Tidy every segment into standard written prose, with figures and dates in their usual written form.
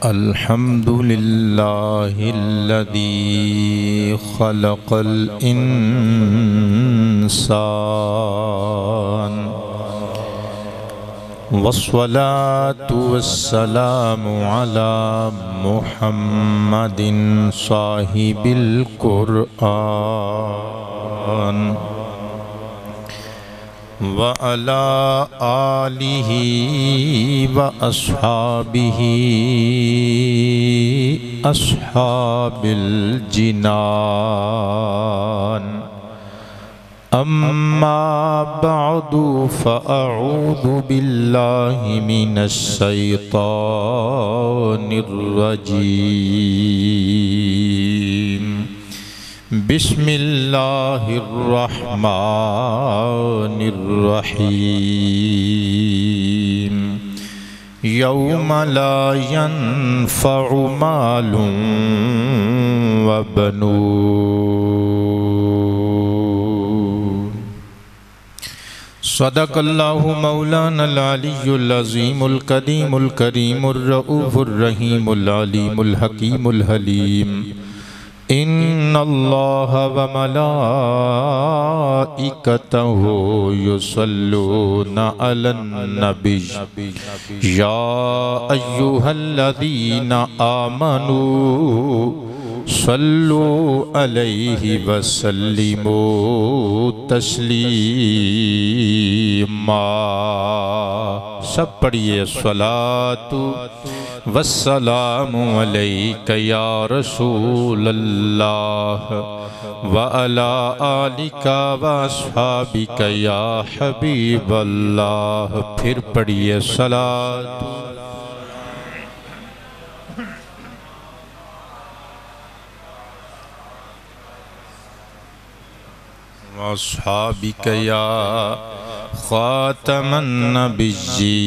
الحمد لله الذي خلق الإنسان والصلاة والسلام على محمد صاحب القرآن وعلى آله وأصحابه أصحاب الجنان أما بعد فأعوذ بالله من الشيطان الرجيم بسم الله الرحمن الرحيم يوم لا ينفع مال وبنون صدق الله مولانا العلي العظيم القديم الكريم الرؤوف الرحيم العليم الحكيم الحليم إن الله وملائكته يصلون على النبي يا أيها الذين آمنوا صلوا عليه وسلموا تسليما سب پڑھیے الصلاة والسلام علیک یا رسول اللہ وعلی آلک واصحابک یا حبیب اللہ. پھر پڑھیے صلاۃ واصحابک یا خاتم النبیین.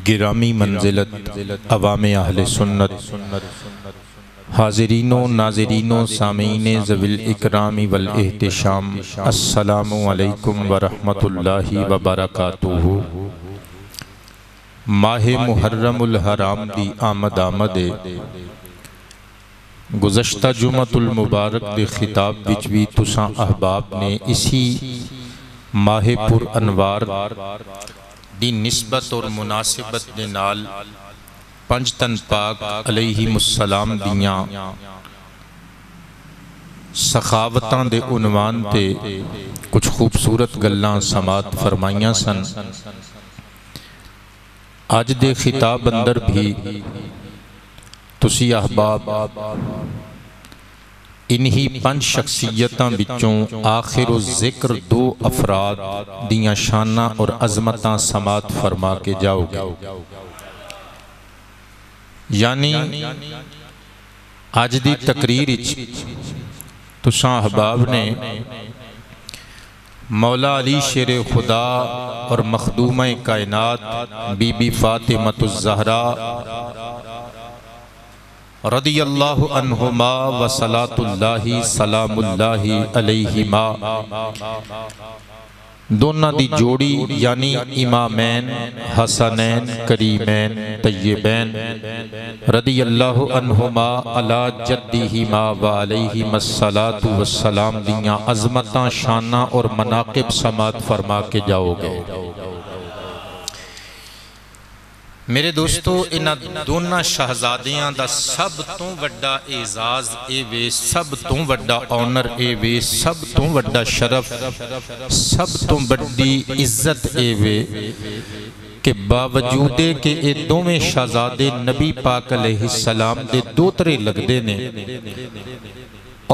گرامی منزلت عوام اہل سنت، حاضرین و ناظرین و سامعین ذوی الاکرام والاحتشام، السلام علیکم ورحمۃ اللہ وبرکاتہ. ماہ محرم الحرام دی آمد گزشتہ جمعۃ المبارک دے خطاب وچ بھی تساں احباب نے اسی ماہ پر انوار دی نسبت اور مناسبت دے نال پنج تن پاک علیہم السلام دیاں سخاوتاں دے عنوان تے کچھ خوبصورت گلاں سماعت فرمائیاں سن. آج دے خطاب اندر بھی تسی احباب انہی پنج شخصیتاں بچوں آخر و ذکر دو افراد دیاں شانہ اور عظمتاں سماعت فرما کے جاؤ گے. یعنی آج دی تقریر تساں احباب نے مولا علی شیر خدا اور مخدومہ کائنات بی بی فاطمۃ الزہرا رضی اللہ عنہما و صلاۃ اللہ سلام اللہ علیہما دونوں دی جوڑی یعنی امامین حسنین کریمین طیبین رضی اللہ عنہما علی جدہما و علیہم الصلاۃ والسلام دیاں عظمتاں شانہ اور مناقب سماعت فرما کے جاؤ گے. میرے دوستو انہاں دونوں شہزادیاں دا سب تو وڈا اعزاز اے وے، سب تو وڈا آنر اے وے، سب تو وڈا شرف، سب تو بڑی عزت اے وے کہ باوجود کہ اے دوویں شہزادے نبی پاک علیہ السلام دے دوترے لگدے نے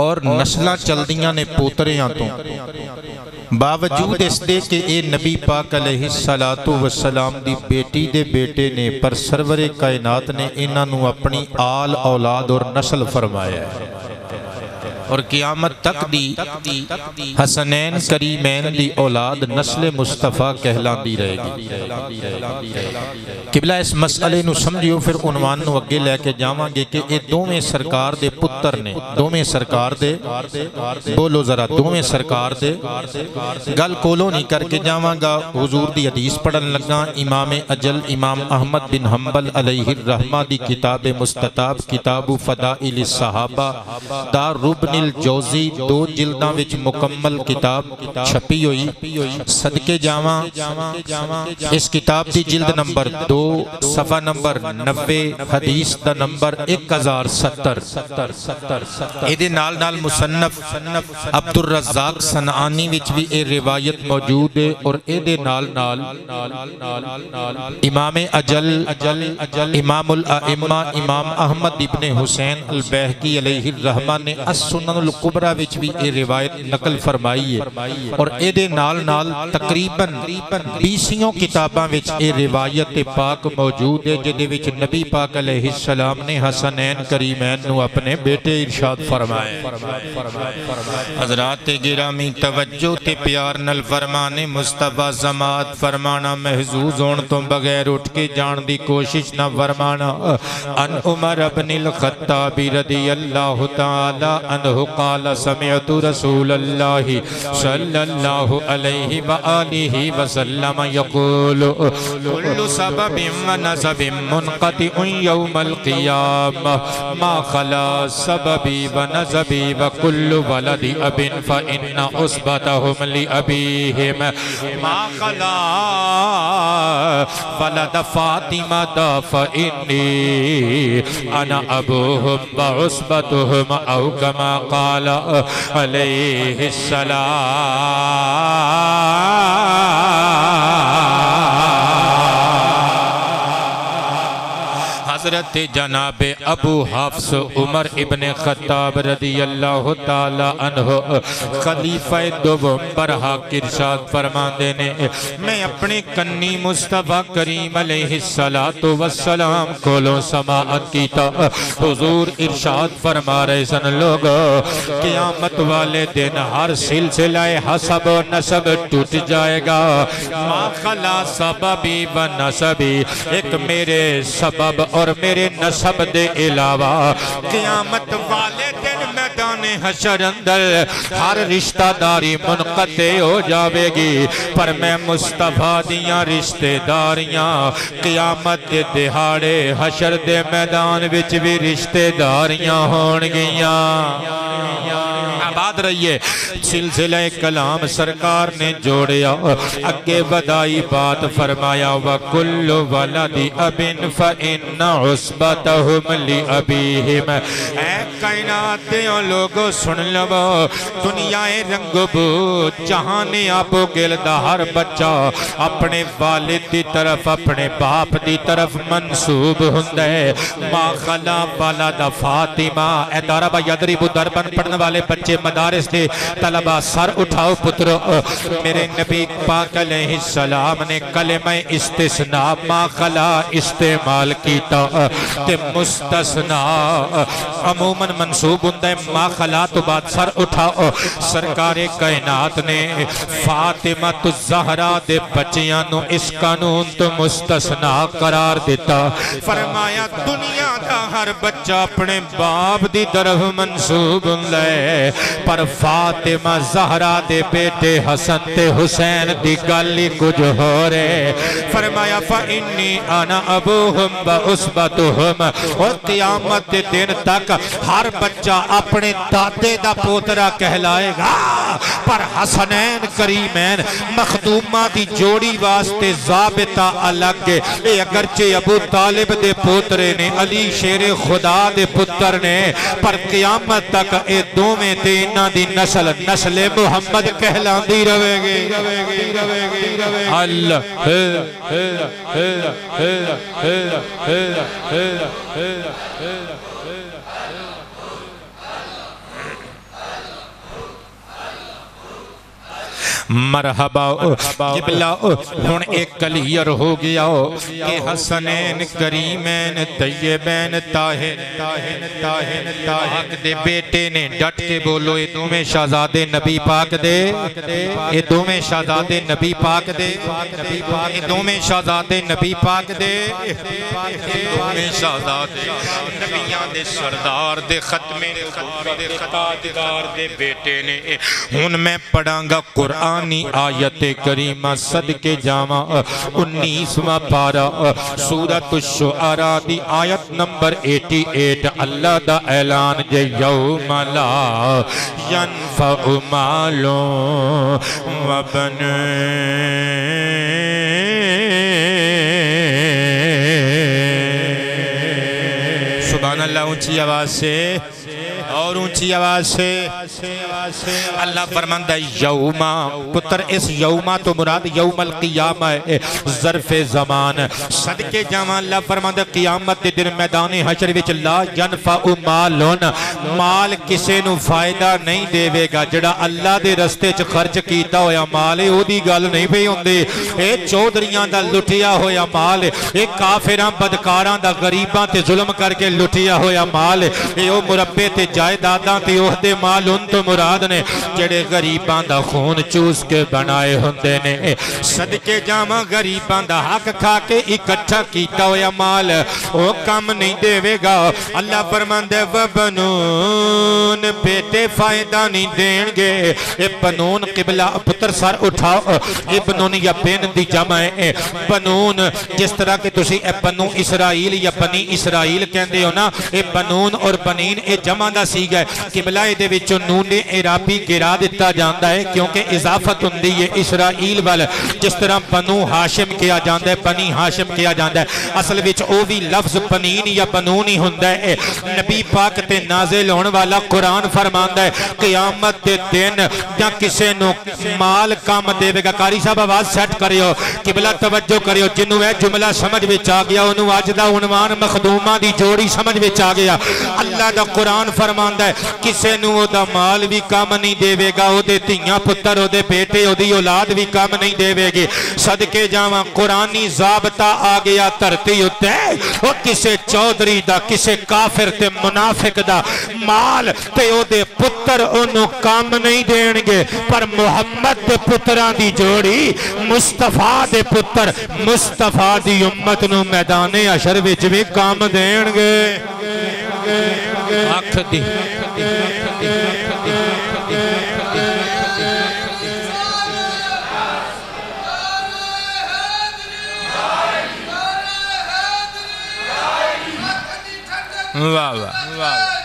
اور نسلہ چل دیاں نے پوتریاں تو، باوجود اس دے کہ اے نبی پاک علیہ السلام دی بیٹی دے بیٹے نے پر سرور کائنات نے انہاں نو اپنی آل اولاد اور نسل فرمایا ہے. اور قیامت تک دی حسنین کریمین دی اولاد نسل مصطفیٰ کہلاندی رہے گی۔ قبلہ اس مسئلے نو سمجھیو پھر عنوان نو اگے لے کے جاواں گے کہ اے دوویں سرکار دے پتر نے، دوویں سرکار دے، بولو ذرا دوویں سرکار دے، گل کولو نہیں کر کے جاواں گا، حضور دی حدیث پڑھن لگا، امام اجل امام احمد بن حنبل علیہ الرحمہ دی کتاب مستطاب کتاب فضائل الصحابہ دار ربن الجوزی 2 جلداں وچ مکمل کتاب چھپی ہوئی، صدقے جاواں اس کتاب دی جلد نمبر 2 صفحہ نمبر 90 حدیث دا نمبر 1070۔ ایدے نال نال مصنف عبد الرزاق صنعانی وچ بھی اے روایت موجود ہے، اور ایدے نال نال امام اجل امام الائمہ امام احمد ابن حسین البیہقی علیہ الرحمہ نے السنن الکبریٰ وچ بھی اے روایت نقل فرمائی ہے، اور ایدے نال نال تقریباً 20 کتاباں وچ اے روایت پاک موجود ہے، جدے وچ نبی پاک علیہ السلام نے حسنین کریمین نو اپنے بیٹے ارشاد فرمائے۔ حضرات گرامی توجہ تے پیار نل فرمانے مصطفیٰ زماد فرمانا محظوظ ہون تو بغیر اٹھ کے جان دی کوشش نہ فرمانا۔ ان عمر ابن الخطاب رضی اللہ تعالی عنہ قال سمعت رسول اللہ صلی اللہ علیہ وآلہ وسلم یقول کل سبب ونسب منقطع یوم القیامہ ما خلا سببی ونسبی وکل ولد اب فإن عصبتهم لأبیہم ما خلا ولد فاطمة فإنی انا ابوہم وعصبتهم او کما قال علیہ السلام۔ حضرت جناب ابو حفص عمر ابن خطاب رضی اللہ تعالی عنہ خلیفہ دوم برحق ارشاد فرماندے نے میں اپنے کنی مصطفیٰ کریم علیہ السلام کولوں سماعت کیتا، حضور ارشاد فرما رہے سن لوگ قیامت والے دن ہر سلسلہ حسب و نسب ٹوٹ جائے گا، ما خلا سببی و نسبی، ایک میرے سبب اور میرے نسب دے علاوہ قیامت والے دن میدان حشر اندر ہر رشتہ داری منقطع ہو جاوے گی، پر میں مصطفیٰ دیاں رشتہ داریاں قیامت دے دہاڑے حشر دے میدان وچ بھی رشتہ داریاں ہون گیاں۔ آباد رہیے، سلسلہ کلام سرکار نے جوڑیا، اگے بدائی بات فرمایا وَكُلُّ وَلَدِ أَبٍ فَإِنَّ عُصْبَتَهُمْ لِأَبِيهِمْ۔ اے کائنات دیوں لوگوں سن لو، دنیا رنگ بو جہان آبو گلدہ ہر بچہ اپنے والد دی طرف اپنے باپ دی طرف منصوب ہندے، ما خلا ولد فاطمہ۔ اے داربا یدرب دربن پڑھنے والے بچے مدارس دے طلبہ سر اٹھاؤ پترو، میرے نبی پاک علیہ السلام نے کلمہ استثناء ما خلا استعمال کیتا، تے مستثناء عموماً منصوب ہندے، ما خلا تو بعد سر اٹھاؤ۔ سرکار کائنات نے فاطمہ الزہرا دے بچیاں نو اس قانون تو مستثناء قرار دیتا، فرمایا دنیا دا ہر بچہ اپنے باپ دی طرف منصوب ہندے، پر فاطمہ زہرا دے بیٹے حسن تے حسین دی گلی کچھ ہو رہے، فرمایا فَإِنِّي أَنَا أَبُوهُمْ وَأُصْبَتُهُمْ۔ اور قیامت دن تک ہر بچہ اپنے دادے دا پوترا کہلائے گا، پر حسنین کریمین مخدومہ دی جوڑی واسطے ضابطہ الگ ہے، اے اگرچہ ابو طالب دے پوترے نے علی شیر خدا دے پتر نے، پر قیامت تک اے دو میں دینا دی نسل محمد کہلاندی روے گے۔ اللہ مرحبا قبلہ ہن ایک کلیئر ہو گیا کہ حسنین کریمین طیبین طاہر پاک دے بیٹے نے ڈٹ کے بولو اے دوویں شہزادے نبی پاک دے اے دوویں شہزادے نبی پاک دے اے دوویں شہزادے نبی پاک دے اے دوویں شہزادے نبیاں دے سردار دے ختم نبوت دے تاجدار دے بیٹے نے ہن میں پڑھاں گا قرآنی آیت کریمہ صدقے جامع 19واں پارہ سورۃ الشعراء دی آیت نمبر 88 اللہ دا اعلان جے یوم لا ینفع مال سبحان اللہ اونچی آواز سے اور اونچی آواز سے اللہ فرماندہ یوما پتر اس یوما تو مراد یوم القیامہ ہے ظرف زمان صدقے جاواں اللہ فرماندہ قیامت دے دن میدان حشر وچ لا ینفع مالون مال کسے نو فائدہ نہیں دے گا جڑا اللہ دے رستے چ خرچ کیتا ہویا مال ہے او دی گل نہیں پئی ہوندی اے چودھریاں دا لٹیا ہویا مال اے کافراں بدکاراں دا غریباں تے ظلم کر کے لٹیا ہویا مال اے او مربے تے جائیداداں تے عہدے مال ان تو مراد نے جڑے غریباں دا خون چوس کے بنائے ہوندے نے صدقے جاواں غریباں دا حق کھا کے اکٹھا کیتا ہویا مال او کم نہیں دے گا اللہ فرماندے وبنون بیٹے فائدہ نہیں دین گے اے بنون قبلہ پتر سر اٹھاؤ اے بنون یا بین دی جمع ہے بنون جس طرح کہ تسی اے بنو اسرائیل یا بنی اسرائیل کہندے ہو نا اے بنون اور بنین اے جمع دا سی گئے قبلہ دے وچوں نون عرابی گرا دیتا جاندا ہے کیونکہ اضافت ہوندی ہے اسرائیل وال جس طرح بنو ہاشم کیا جاندا ہے بنی ہاشم کیا جاندا ہے اصل وچ او بھی لفظ بنین یا بنون ہی ہوندا ہے نبی پاک تے نازل ہون والا قرآن فرماندا ہے قیامت دے دن جا کسے نو مال کام دے گا قاری صاحب آواز سیٹ کریو قبلہ توجہ کریو جنوں اے جملہ سمجھ وچ آ گیا اونوں اج دا عنوان مخدوماں دی جوڑی سمجھ وچ آ گیا اللہ دا قرآن فرماندا ہے کسے نو او دا مال بھی کام نہیں دے گا او دے تیاں پتر او دے بیٹے او دی اولاد بھی کام نہیں دے گی صدقے جاواں قرآنی ضابطہ آ گیا دھرتی اُتے او کسے چودھری دا کسے کافر تے منافق دا مال تے او دے پتر انہوں کام نہیں دین گے پر محمد دے پتران دی جوڑی مصطفیٰ دے پتر مصطفیٰ دی امت نو میدان حشر وچ بھی کام دین گے آنکھ دی واہ واہ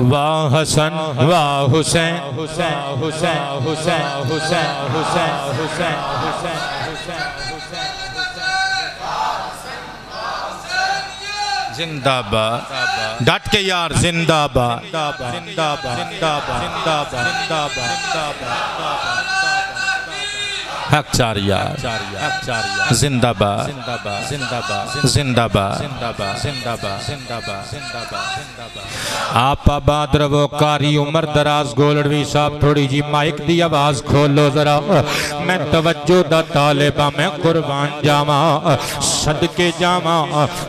واہ حسن واہ حسین حسین حسین حسین حسین حسین حسین زندہ باد ڈٹ کے یار زندہ باد زندہ باد زندہ باد زندہ باد حق چاریا زندہ باد زندہ باد زندہ باد زندہ باد آپ آباد رو کاری عمر دراز گولڑوی صاحب تھوڑی جی مائک دی آواز کھولو ذرا میں توجہ دا طالبہ میں قربان جاما صدقے جاما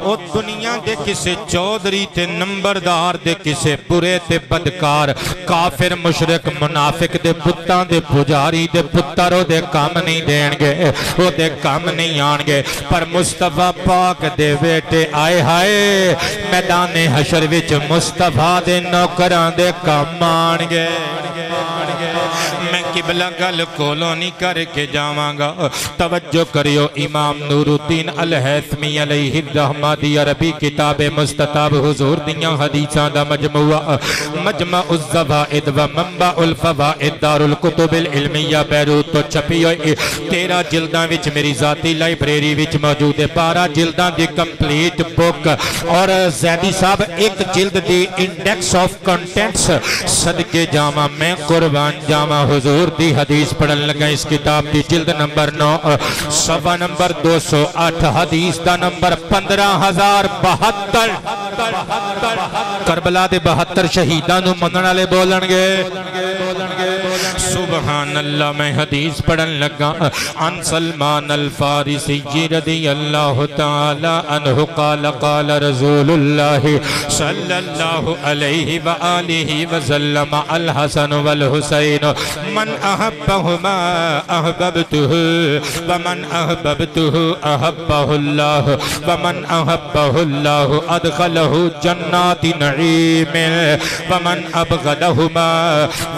او دنیا دے کسے چودھری تے نمبردار دے کسے برے تے بدکار کافر مشرک منافق دے پتاں دے پجاری دے پتروں دے کام نہیں دین گے وہ دے کام نہیں آن گے پر مصطفیٰ پاک دے بیٹے آئے ہائے میدان حشر وچ مصطفیٰ دے نوکران دے کام آن گے میں قبلہ گل کولونی کر کے جاواں گا توجہ کریو امام نور الدین الہیثمی علیہ الرحمہ دی عربی کتاب مستطاب حضور دیاں حدیثاں دا مجمع الزوائد و منبع الفوائد دار الکتب العلمیہ بیروت تو چھپی ہوئی 13 جلداں وچ میری ذاتی لائبریری وچ موجود ہے 12 جلداں دی کمپلیٹ بک اور زیدی صاحب ایک جلد دی انڈیکس آف کنٹینٹس صدقے جامع میں قربان جامع حضور دی حدیث پڑھن لگا اس کتاب دی جلد نمبر 9 صفحہ نمبر 208 حدیث دا نمبر 15072 کربلا دے 72 شہیداں نو منن والے بولن گے سبحان اللہ میں حدیث پڑھن لگا عن سلمان الفارسی رضی اللہ تعالی عنہ قال قال رسول اللہ صلی اللہ علیہ وآلہ وسلم الحسن والحسین من احبہما احببتہ ومن احببتہ احبہ اللہ ومن احبہ اللہ ادخلہ جنات نعیم ومن ابغدہما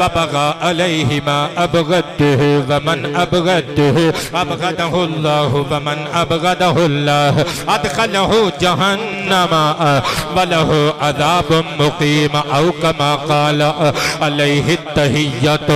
وبغى علیہما ابغدہ ومن ابغدہ ابغدہ اللہ ومن ابغدہ اللہ ادخلہ جہنم ولہ عذاب مقیم او کما قال علیہ التحیت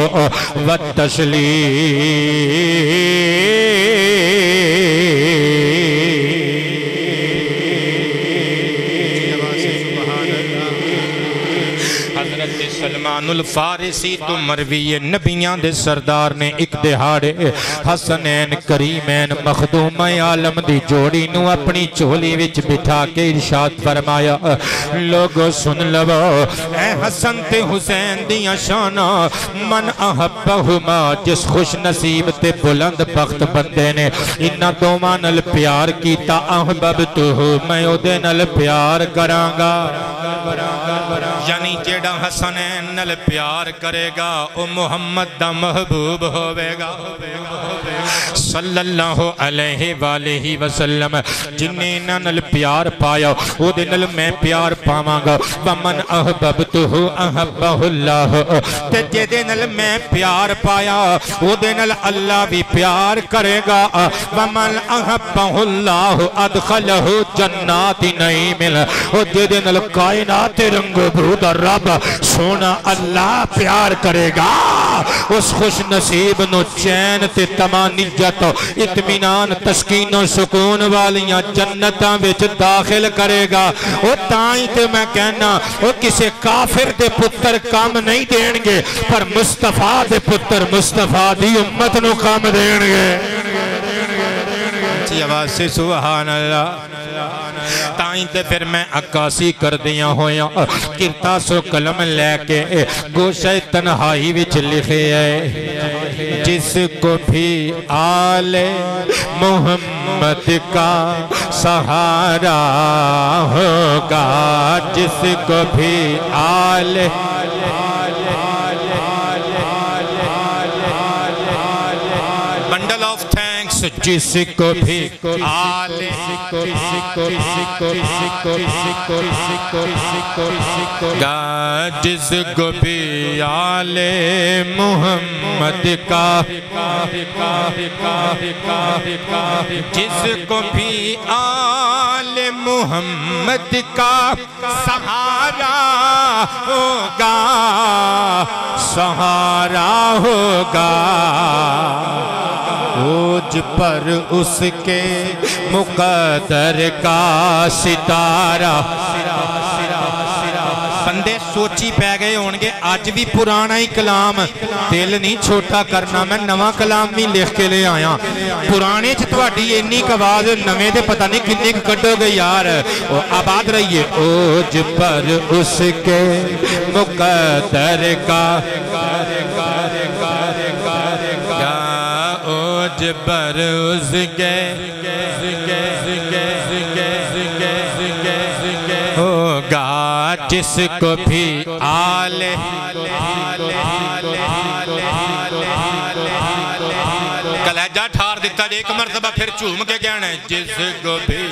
سلمان الفارسی تو مروی نبیان دے سردار نے ایک دہاڑے حسنین کریمین مخدوم عالم دی جوڑی نو اپنی چولی وچ بٹھا کے ارشاد فرمایا لوگو سن لو اے حسن تے حسین دیاں شانہ من احبہما جس خوش نصیب تے بلند بخت بندے نے انہا دومان الپیار کیتا احببتو میں او دے نل پیار کرانگا یعنی جیڑا حسنین نل پیار کرے گا او محمد دا محبوب ہوئے گا صلی اللہ علیہ وآلہ وسلم جنہیں نل پیار پایا او دے نل میں پیار پاواں گا ومن احببتہ احبہ اللہ تے جے نل میں پیار پایا او دے نل اللہ بھی پیار کرے گا ومن احبہ اللہ ادخلہ جنات نعیم او جے نل کائنات رنگ برود رب سونا اللہ پیار کرے گا اس خوش نصیب نو چین تے تمانیت اطمینان تسکین و سکون والیاں جنتاں وچ داخل کرے گا او تائیں تے میں کہنا او کسے کافر دے پتر کام نہیں دین گے پر مصطفیٰ دے پتر مصطفیٰ دی امت نو کام دین گے جی آواز سے سبحان اللہ تائیں تے پھر میں عکاسی کر دیا ہویا کرتاس و قلم لے کے گوشہ تنہائی وچ لکھے آئے جس کو بھی آل محمد کا سہارا ہوگا جس کو بھی آل بنڈل آف تھینکس جس کو بھی آل جس کو بھی آل محمد کا جس کو بھی آل محمد کا سہارا ہوگا سہارا ہوگا اوج پر اس کے مقدر کا ستارہ بندے سوچی پہ گئے ہونگے آج بھی پرانا ہی کلام دل نہیں چھوٹا کرنا میں نواں کلام بھی لکھ کے لے آیا پرانے چھتواڑی اینی کواز نوے دے پتہ نہیں کتنے کٹو گے یار آباد رہیے اوج پر اس کے مقدر کا اوج پر اس کے ہوگا جس کو بھی آل کلیجہ ٹھار دیتا ایک مرتبہ پھر چوم کے کہنا ہے جس کو بھی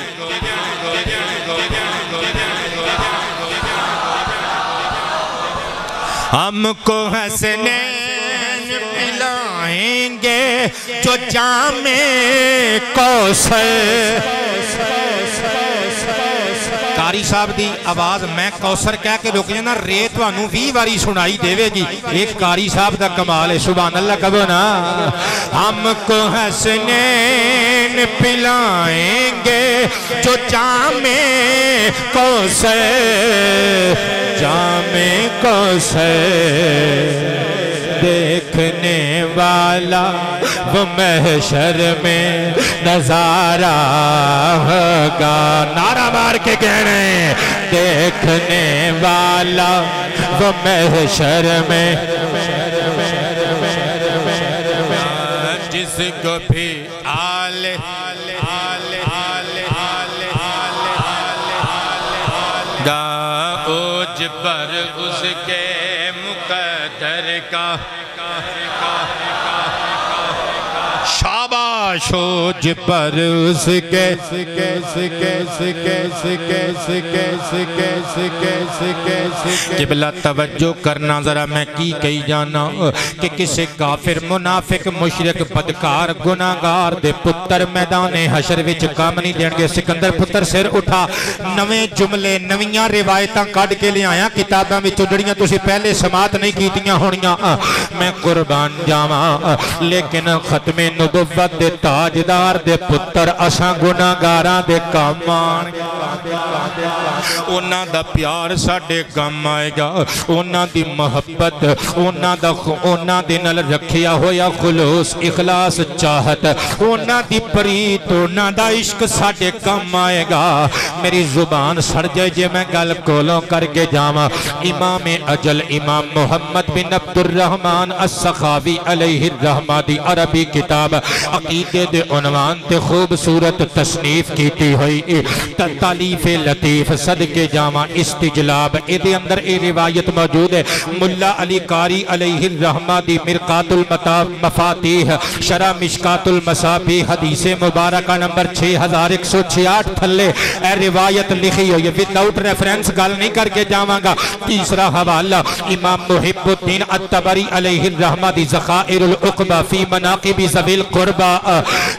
ہم کو حسنین پلائیں گے جو جام کوثر قاری صاحب دی آواز میں کوثر کہہ کے رک جانا ریت وانو 20 واری سنائی دے گی ایک قاری صاحب دا کمال ہے سبحان اللہ کبھو نا ہم کو حسنین پلائیں گے جو جام کوثر جام کوثر دیکھ دیکھنے والا وہ محشر میں نظارہ ہوگا. نعرہ مار کے کہنے دیکھنے والا وہ محشر میں جس کو بھی آلے اوج پر اس کے مقدر کا شاباش اوج پر اس کے قبلہ توجہ کرنا ذرا میں کی کہی جانا کہ کسے کافر منافق مشرک بدکار گناہگار دے پتر میدان حشر وچ کام نہیں دین گے. سکندر پتر سر اٹھا نویں جملے نویاں روایتاں کڈ کے لے آیا کتاباں وچ جڑیاں تسی پہلے سماعت نہیں کیتیاں ہونیاں. میں قربان جاواں لیکن ختم نبوت دے تاجدار دے پتر اساں گناہگاراں دے کام آن انہاں دا پیار ساڈے کام آئے گا. انہاں دی محبت انہاں دے نال رکھیا ہویا خلوص اخلاص چاہت انہاں دی پریت انہاں دا عشق ساڈے کام آئے گا. میری زبان سڑ جائے جے میں گل کولوں کر کے جاواں. امام اجل امام محمد بن عبد الرحمن السخاوی علیہ الرحمہ دی عربی کتاب عقیدے دے عنوان تے خوبصورت تصنیف کیتی ہوئی تالیف لطیف صدقے جاواں استجلاب دے اندر اے روایت موجود ہے. ملا علی قاری علیہ الرحمہ دی مرقات المفاتیح شرح مشکات المصابیح حدیث مبارکہ نمبر 6168 تھلے اے روایت لکھی ہوئی ہے. وداؤٹ ریفرنس گل نہیں کر کے جاواں گا. تیسرا حوالہ امام محب الدین الطبری علیہ الرحمہ دی ذخائر العقبہ فی مناقب ذوی القربہ.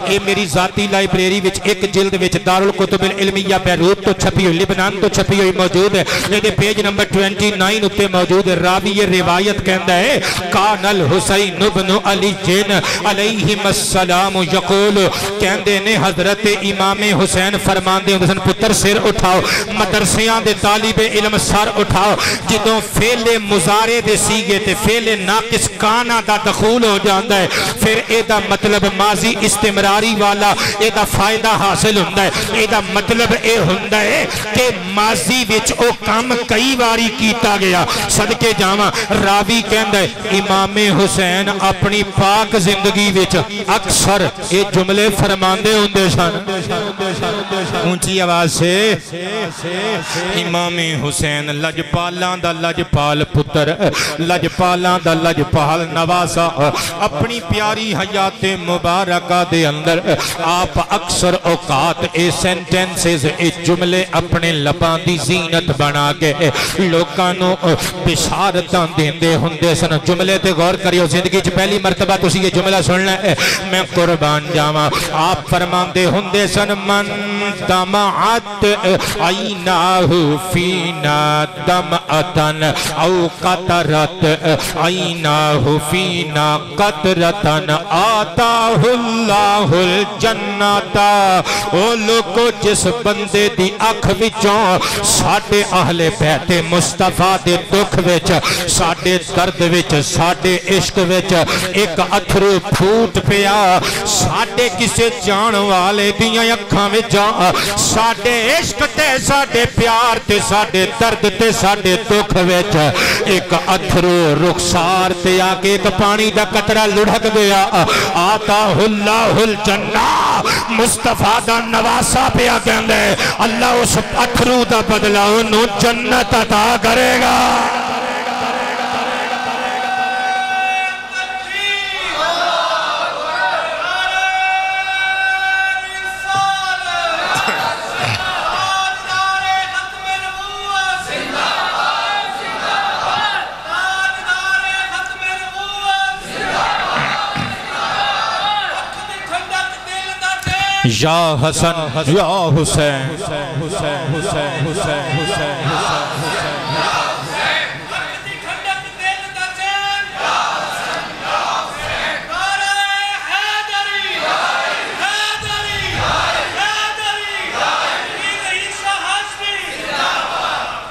اے میری ذاتی لائبریری وچ ایک جلد وچ دارالکتب العلمیہ بیروت تو چھپی ہوئی لبنان تو چھپی ہوئی موجود ہے. یہ پیج نمبر 29 اتے موجود ہے. راوی یہ روایت کہندا ہے کان الحسین ابن علی جن علیہم السلام یقول کہندے نے حضرت امام حسین فرماندے ہوں پتر سر اٹھاؤ مدرسیاں دے طالب علم سر اٹھاؤ جدوں فعل مضارع دے سیغے تے فعل ناقص کانا دا دخول ہو جاندا ہے پھر اے دا مطلب ماضی استمراری والا اے دا فائدہ حاصل ہوندا ہے. اے دا مطلب اے ہوندا ہے کہ ماضی وچ او کام کئی واری کیتا گیا. صدقے جاواں راوی کہندا ہے امام حسین اپنی پاک زندگی وچ اکثر اے جملے فرماندے ہوندے سن. اونچی آواز سے امام حسین لجپالاں دا لجپال پتر لجپالاں دا لجپال نواسا اپنی پیاری حیات مبارکہ دے اندر آپ اکثر اوقات اے سینٹینسز اے جملے اپنے لباں دی زینت بنا کے لوکانوں بشارتاں دیندے ہوندے سن. جملے تے غور کریو زندگی چ پہلی مرتبہ تسی یہ جملہ سننا ہے. میں قربان جاواں آپ فرماندے ہوندے سن من دمعت عیناہ فینا دمعتن او قطرت عیناہ فینا قطرتن آتاہ اللہ الجنتا. او لوگو جس بندے دی اکھ وچوں ساڈے اہل بیت مصطفیٰ دے دکھ وچ ساڈے درد وچ ساڈے عشق وچ ایک اتھرو پھوٹ پیا ساڈے کسے جان والے دیاں اکھاں وچ ساڈے عشق تے ساڈے پیار تے ساڈے درد تے ساڈے دکھ وچ ایک اتھرو رخسار تے آ کے ایک پانی دا قطرہ لڑھک گیا. آتا اللہ الجنہ مصطفیٰ دا نواسا پیا کہندے اللہ اس اتھرو دا بدلہ انہوں جنت عطا کرے گا. یا حسن یا حسین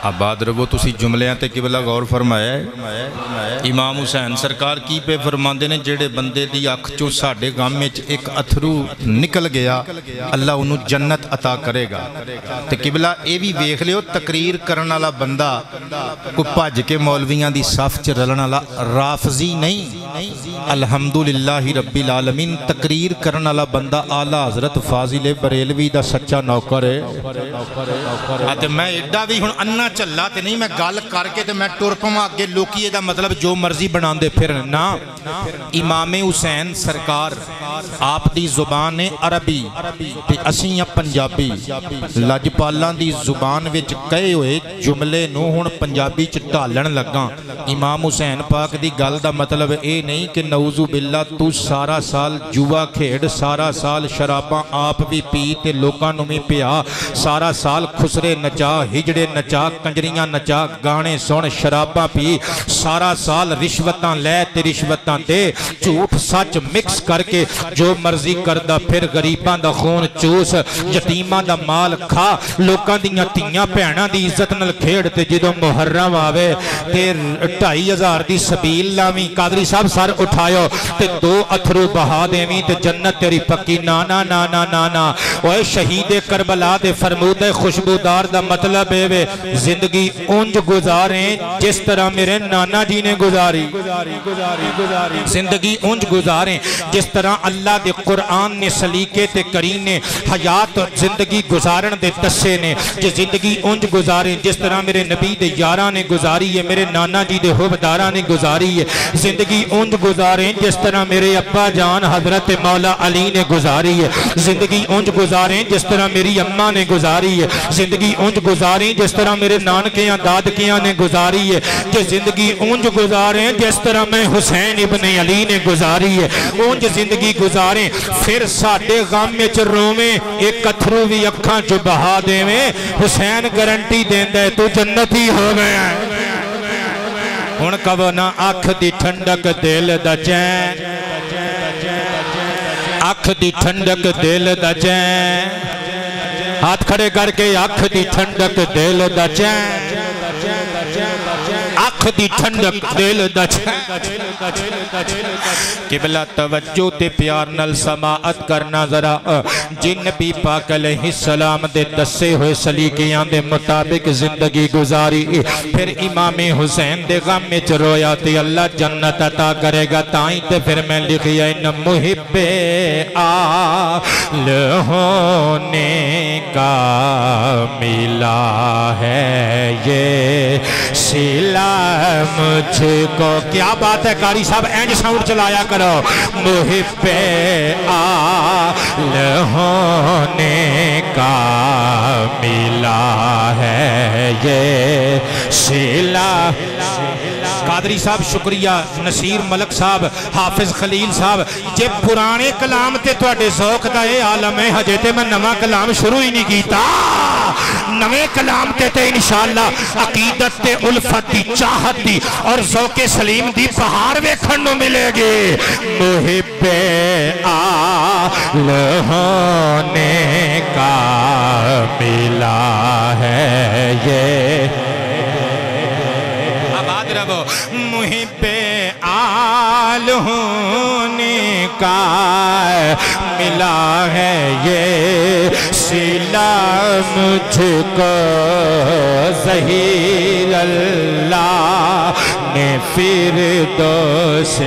آباد رہو تسی جملیاں تے قبلہ غور فرمایا ہے امام حسین سرکار کی پہ فرماندے نے جڑے بندے دی اکھ چوں ساڈے غم وچ ایک اتھرو نکل گیا اللہ انہوں جنت عطا کرے گا تے قبلہ اے بھی ویکھ لیو تقریر کرن والا بندہ کوئی بھج کے مولویاں دی صف چ رلن والا رافضی نہیں الحمدللہ رب العالمین تقریر کرن والا بندہ اعلیٰ حضرت فاضل بریلوی دا سچا نوکر ہے تے میں ایڈا بھی ہن انا چلا تے نہیں میں گل کر کے تے میں ٹر پواں اگے لوکی اے دا مطلب جو مرضی بناندے پھر نا امام حسین سرکار آپ دی زبان عربی تے اسیں پنجابی لجپالاں دی زبان وچ کہے ہوئے جملے نو ہن پنجابی چ ڈالن لگا امام حسین پاک دی گل دا مطلب اے نہیں کہ نعوذ باللہ تو سارا سال جوا کھیڑ سارا سال شراباں آپ بھی پی تے لوکاں نوں بھی پیا سارا سال خسرے نچا ہجڑے نچا کنجریاں نچا گانے سن شراباں پی سارا سال رشوتاں لے تے رشوتاں دے جھوٹ سچ مکس کر کے جو مرضی کردہ پھر غریباں دا خون چوس یتیماں دا مال کھا لوکاں دیاں تیاں بھیناں دی عزت نال کھیڑ تے جدوں محرم آوے تے 2500 دی سبیل لاویں قادری صاحب سر اٹھایو تے 2 اتھرو بہا دیویں تے جنت تیری پکی نانا نانا نانا اوے شہید کربلا دے فرمود خوشبودار دا مطلب ہے زندگی اونج گزاریں جس طرح میرے نانا جی نے گزاری زندگی اونج گزاریں جس طرح اللہ دے قرآن نے سلیقے تے کرینے حیات زندگی گزارن دے دسے نے جو زندگی اونج گزاریں جس طرح میرے نبی دے یاراں نے گزاری ہے میرے نانا جی دے حبداراں نے گزاری ہے زندگی اونج گزاریں جس طرح میرے ابا جان حضرت مولا علی نے گزاری ہے زندگی اونج گزاریں جس طرح میری اماں نے گزاری ہے زندگی اونج گزاریں جس طرح میرے نانکیاں دادکیاں نے گزاری ہے کہ زندگی اونج گزاریں جس طرح میں حسین ابن علی نے گزاری ہے اونج زندگی گزاریں پھر ساڑھے غم میں رومیں ایک اتھرو بھی اکھاں جو بہا دیویں حسین گارنٹی دیندہ ہے تو جنتی ہو گیا ہن کبو نہ اکھ دی ٹھنڈک دل دا چین اکھ دی ٹھنڈک دل دا چین ہاتھ کھڑے کر کے اکھ دی ٹھنڈک دل دا چین اکھ دی ٹھنڈک دل دا چین قبلہ توجہ تے پیار نل سماعت کرنا ذرا جن نبی پاک علیہ السلام دے دسے ہوئے سلیقیاں دے مطابق زندگی گزاری پھر امام حسین دے غم میں رویا تے اللہ جنت عطا کرے گا تائیں تے پھر میں لکھیا ان محب آل ہونے کا ملا ہے یہ سلا مجھ کو کیا بات ہے قاری صاحب اینج ساؤنڈ چلایا کرو محب آل ہونے کا ملا ہے یہ سلا قادری صاحب شکریہ نصیر ملک صاحب حافظ خلیل صاحب جے پرانے کلام تے تو اڈے ذوق دا اے عالم ہے ہجے تے میں نواں کلام شروع ہی نہیں کیتا نوے کلام تے انشاءاللہ عقیدت تے الفت دی چاہت دی اور ذوق سلیم دی بہار ویکھن نو ملے گی محب آل ہونے کا ملا ہے یہ محب آل ہونے کا ملا ہے یہ سلا مجھ کو ظہیر اللہ نے فردوس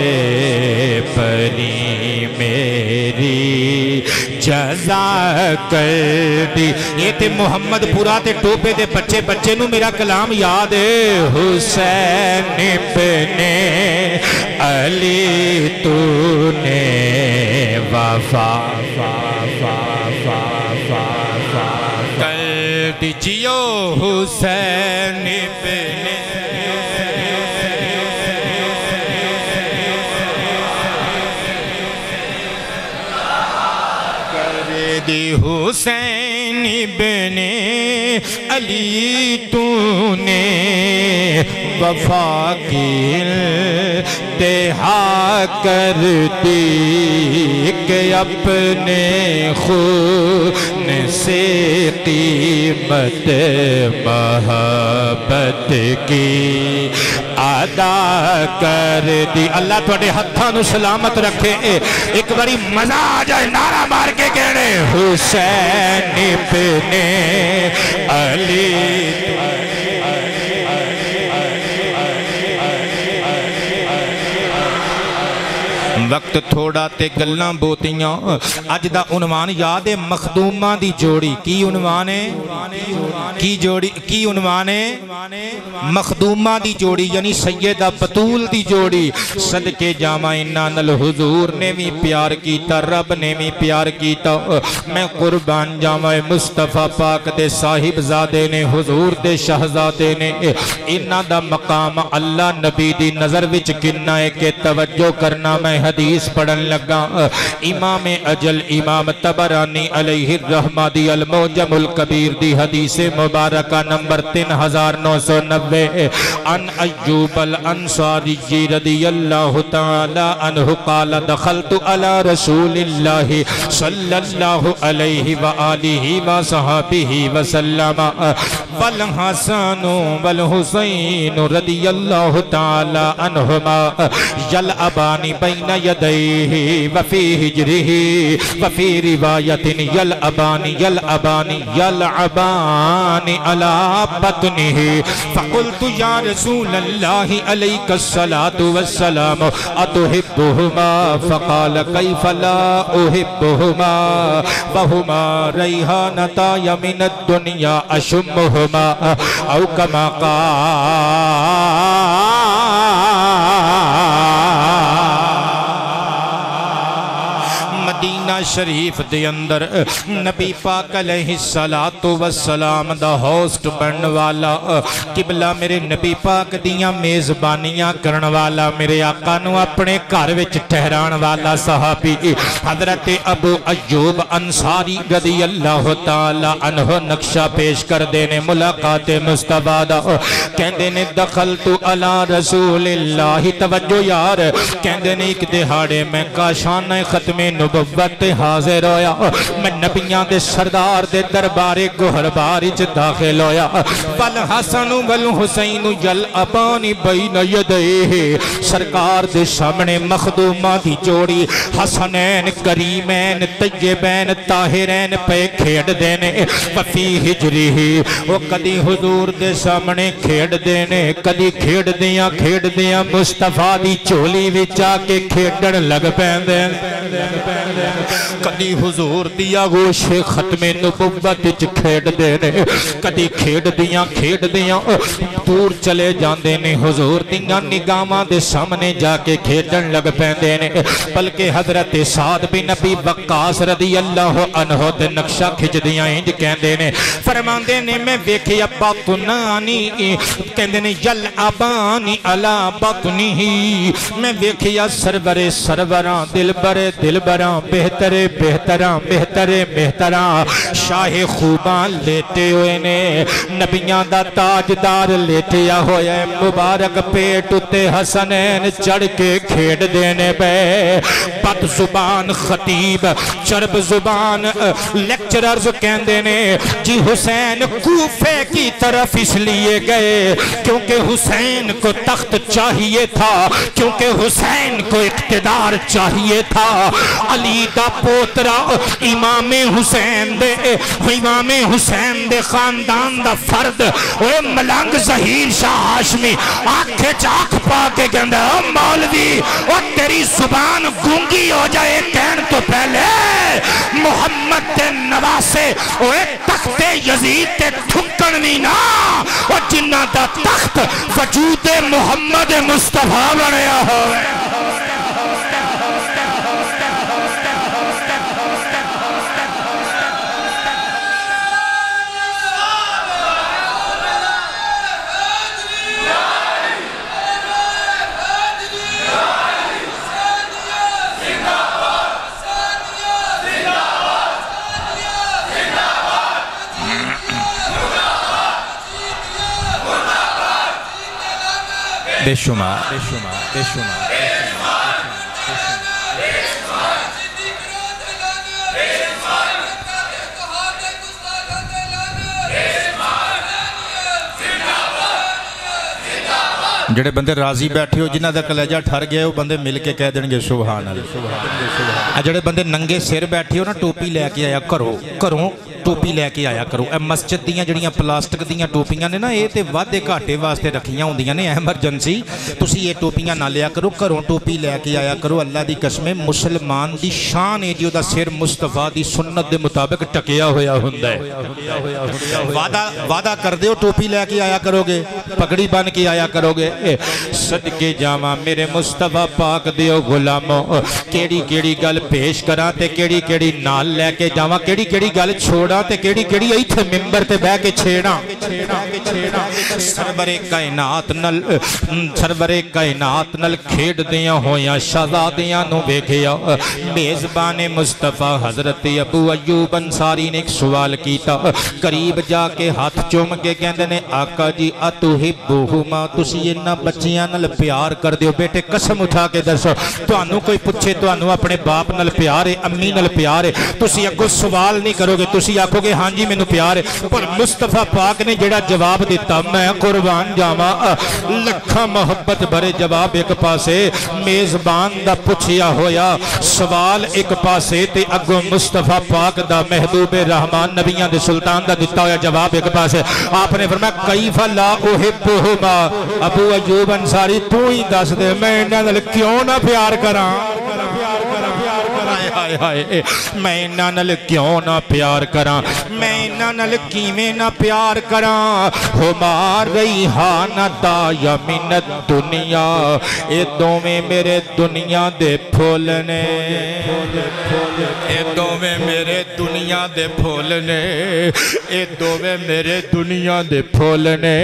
پری میری جزا کر دی یہ تے محمد پورا تے ٹوپے دے بچے بچے نو میرا کلام یاد ہے حسین ابن علی تو نے وفا کر دیجیو حسین ابن دی حسین ابن علی تو نے وفا کی انتہا کر دی کہ اپنے خون سے قیمت محبت کی ادا کر دی. اللہ تھوڑے ہتھاں نو سلامت رکھے. ایک باری مزہ آ جائے نعرہ مار کے کہنے حسین ابن علی. وقت تھوڑا تے گلاں بوتیاں. اج دا عنوان یاد ہے مخدوماں دی جوڑی. کی عنوان ہے؟ کی عنوان ہے؟ مخدوماں دی جوڑی یعنی سیدہ بطول دی جوڑی. صدقے جاواں انہاں نال حضور نے بھی پیار کیتا, رب نے بھی پیار کیتا. میں قربان جاواں مصطفیٰ پاک دے صاحب زادے نے, حضور دے شہزادے نے. انہاں دا مقام اللہ نبی دی نظر وچ کنا ہے کہ توجہ کرنا. میں حدیث پڑھن لگا. امام اجل امام طبرانی علیہ الرحمہ دی المعجم الکبیر دی حدیث مبارکہ نمبر 3990 ان ایوب الانصاری رضی اللہ تعالی عنہ قال دخلت علی رسول اللہ صلی اللہ علیہ وآلہ وصحبہ وسلم والحسن والحسین رضی اللہ تعالی عنہما یلعبان بین یدیہ وفی حجرہ وفی روایت یلعبان علی بطنہ. فقلت یا رسول اللہ علیک الصلاة والسلام اتحبہما؟ فقال کیف لا احبہما وہما ریحانتای من الدنیا اشمہما او کما مدینہ شریف دے اندر نبی پاک علیہ السلام دا ہوسٹ بنن والا, قبلہ میرے نبی پاک دیاں میزبانیاں کرن والا, میرے آقا نو اپنے گھر وچ ٹھہران والا صحابی حضرت ابو ایوب انصاری رضی اللہ تعالی عنہ نقشہ پیش کر دینے ملاقات مصطفیٰ دا. کہندے نے دخلت علی رسول اللہ. توجہ یار, کہندے نے ایک دہاڑے میں کاشانہ ختم نبوت حاضر ہویا. میں نبیاں دے سردار دے دربار گہربار وچ داخل ہویا. والحسن والحسین یلعبان بین یدیہ. سرکار دے سامنے مخدوماں دی جوڑی حسنین کریمین طیبین طاہرین پہ کھیڑ دینے. وفی حجرہ, وہ کدی حضور دے سامنے کھیڑ دینے, کدی کھیڑ دیاں مصطفیٰ دی چولی وچ آ کے کھیڑن لگ پیندے. کدی حضور دیا گوش ختم نبوت وچ کھیڑ دینے, کدی کھیڑ دیاں دور چلے جاندے نے. حضور دیاں نگاہاں دے سامنے جا کے کھیڑن لگ پیندے نے. بلکہ حضرت سعد بن ابی وقاص رضی اللہ عنہ تے نقشہ کھچ دیاں انج کہندے نے, فرماندے نے میں ویکھیا بطنانی, کہندے نے یلعبانی علی بطنہ. میں ویکھیا سرور سروراں دلبراں بہتراں شاہ خوبان لیٹے ہوئے نے. نبیاں دا تاجدار لیٹیا ہویا ہے. مبارک پیٹ اتے حسنین چڑھ کے کھیڑ دینے پہ. بد زبان خطیب, چرب زبان لیکچررز کہندے نے جی حسین کوفے کی طرف اس لیے گئے کیونکہ حسین کو تخت چاہیے تھا, کیونکہ حسین کو اقتدار چاہیے تھا. علی دا پوترا امام حسین دے خاندان دا فرد وہ ملنگ ظہیر شاہ ہاشمی آنکھیں چاک پا کے کہندا مولوی وہ تیری زبان گونگی ہو جائے کہن تو پہلے محمد تے نواسے وہ تخت یزید تے ٹھکن نہیں نا, وہ جنہ دا تخت وجود محمد مصطفیٰ بنیا ہوئے. بے شمار ਜਿਹੜੇ ਬੰਦੇ ਰਾਜ਼ੀ ਬੈਠੇ ਹੋ ਜਿਨ੍ਹਾਂ ਦਾ ਕਲੇਜਾ ਠਰ ਗਿਆ ਉਹ ਬੰਦੇ ਮਿਲ ਕੇ ਕਹਿ ਦੇਣਗੇ ਸੁਭਾਨ ਅੱਲਾਹ। ਆ ਜਿਹੜੇ ਬੰਦੇ ਨੰਗੇ ਸਿਰ ਬੈਠੇ ਹੋ ਨਾ ਟੋਪੀ ਲੈ ਕੇ ਆਇਆ ਘਰੋਂ ਟੋਪੀ ਲੈ ਕੇ ਆਇਆ ਕਰੋ। ਇਹ ਮਸਜਿਦ ਦੀਆਂ ਜਿਹੜੀਆਂ ਪਲਾਸਟਿਕ ਦੀਆਂ ਟੋਪੀਆਂ ਨੇ ਨਾ ਇਹ ਤੇ ਵਾਧੇ ਘਾਟੇ ਵਾਸਤੇ ਰੱਖੀਆਂ ਹੁੰਦੀਆਂ ਨੇ ਐਮਰਜੈਂਸੀ। ਤੁਸੀਂ ਇਹ ਟੋਪੀਆਂ ਨਾ ਲਿਆ ਕਰੋ, ਘਰੋਂ ਟੋਪੀ ਲੈ ਕੇ ਆਇਆ ਕਰੋ। ਅੱਲਾ ਦੀ ਕਸਮ ਮੁਸਲਮਾਨ ਦੀ ਸ਼ਾਨ ਹੈ ਜੀ ਉਹਦਾ ਸਿਰ ਮੁਸਤਫਾ ਦੀ ਸੁਨਨਤ ਦੇ ਮੁਤਾਬਿਕ ਟਕਿਆ ਹੋਇਆ ਹੁੰਦਾ ਹੈ। ਵਾਦਾ ਕਰਦੇ ਹੋ ਟੋਪੀ ਲੈ ਕੇ ਆਇਆ ਕਰੋਗੇ, ਪਗੜੀ ਬਨ ਕੇ ਆਇਆ ਕਰੋਗੇ। ਸਦਕੇ ਜਾਵਾਂ ਮੇਰੇ ਮੁਸਤਫਾ ਪਾਕ ਦਿਓ ਗੁਲਾਮੋ ਕਿਹੜੀ ਕਿਹੜੀ ਗੱਲ ਪੇਸ਼ ਕਰਾਂ ਤੇ ਕਿਹੜੀ ਕਿਹੜੀ ਨਾਲ ਲੈ ਕੇ ਜਾਵਾਂ, ਕਿਹੜੀ ਕਿਹੜੀ ਗੱਲ ਛੋੜਾਂ ਤੇ ਕਿਹੜੀ ਕਿਹੜੀ ਇੱਥੇ ਮਿੰਬਰ ਤੇ ਬਹਿ ਕੇ ਛੇੜਾਂ। ਸਰਵਰੇ ਕਾਇਨਾਤ ਨਾਲ ਖੇਡਦਿਆਂ ਹੋਇਆਂ ਸ਼ਹਜ਼ਾਦਿਆਂ ਨੂੰ ਵੇਖਿਆ। ਮੇਜ਼ਬਾਨ ਮੁਸਤਫਾ ਹਜ਼ਰਤ ਅਬੂ ਅਯੂਬ ਅੰਸਾਰੀ ਨੇ ਇੱਕ ਸਵਾਲ ਕੀਤਾ। ਕਰੀਬ ਜਾ ਕੇ ਹੱਥ ਚੁੰਮ ਕੇ ਕਹਿੰਦੇ ਨੇ ਆਕਾ ਜੀ ਅਤੁਹਿਬੁਹੁਮਾ ਤੁਸੀਂ ਇਹਨਾਂ ਬੱਚਿਆਂ ਨਾਲ ਪਿਆਰ ਕਰਦੇ ਹੋ? ਬੇਟੇ ਕਸਮ ਉਠਾ ਕੇ ਦੱਸੋ ਤੁਹਾਨੂੰ ਕੋਈ ਪੁੱਛੇ ਤੁਹਾਨੂੰ ਆਪਣੇ ਬਾਪ ਨਾਲ ਪਿਆਰ ਹੈ, ਅੰਮੀ ਨਾਲ ਪਿਆਰ ਹੈ, ਤੁਸੀਂ ਅੱਗੋਂ ਸਵਾਲ ਨਹੀਂ ਕਰੋਗੇ, ਤੁਸੀਂ ਆਖੋਗੇ ہاں جی مینوں پیار ہے۔ پر مصطفیٰ پاک نے جڑا جواب دیتا میں قربان جاواں لکھاں محبت بھرے جواب ایک پاسے میزبان دا پوچھیا ہویا سوال ایک پاسے تے اگوں مصطفیٰ پاک دا محبوب رحمان نبیاں دے سلطان دا دیتا ہویا جواب ایک پاسے۔ آپ نے فرمایا کیف لا احبہما ابو ایوب انصاری تو ہی دس دے میں انہاں نال کیوں نہ پیار کراں، میں انہاں نال کیوں نہ پیار کراں، میں انہاں نال کیویں نہ پیار کراں۔ ہمار ریحان دا یا من الدنیا اے دوویں میرے دنیا دے پھول نے، اے دوویں میرے دنیا دے پھول نے، اے دوویں میرے دنیا دے پھول نے،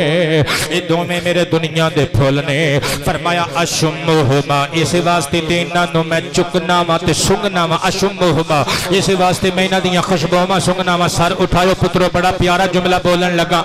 اے دوویں میرے دنیا دے پھول نے۔ فرمایا اشمہما اس واسطے تے انہاں نوں میں چکنا وا تے سنگنا وا، اشمہما اس واسطے میں انہاں دیاں خوشبوواں سنگنا وا۔ سر اٹھاؤ پترو بڑا پیارا جملہ بولن لگا۔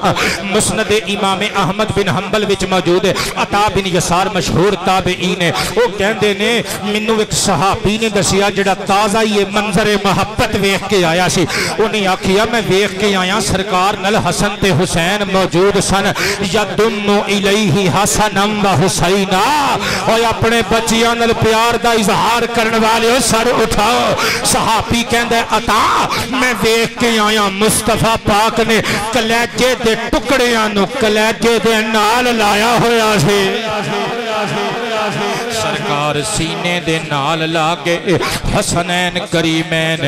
مسند امام احمد بن حنبل وچ موجود ہے، عطا بن یسار مشہور تابعین ہے، وہ کہندے نے مینوں ایک صحابی نے دسیا جڑا تازہ یہ منظر محبت ویکھ کے آیا سی، انہیں آکھیا میں ویکھ کے آیا سرکار نال حسن تے حسین موجود سن، یدم الیہ حسنا و حسینا، اور اپنے بچیاں نال پیار دا اظہار کرن والے سر اٹھاؤ۔ صحابی کہندے عطا میں ویکھ کے آیا مصطفیٰ پاک نے کلیجے دے ٹکڑیاں نو کلیجے دے نال لایا ہویا سی، سرکار سینے دے نال لاگے حسنین کریمین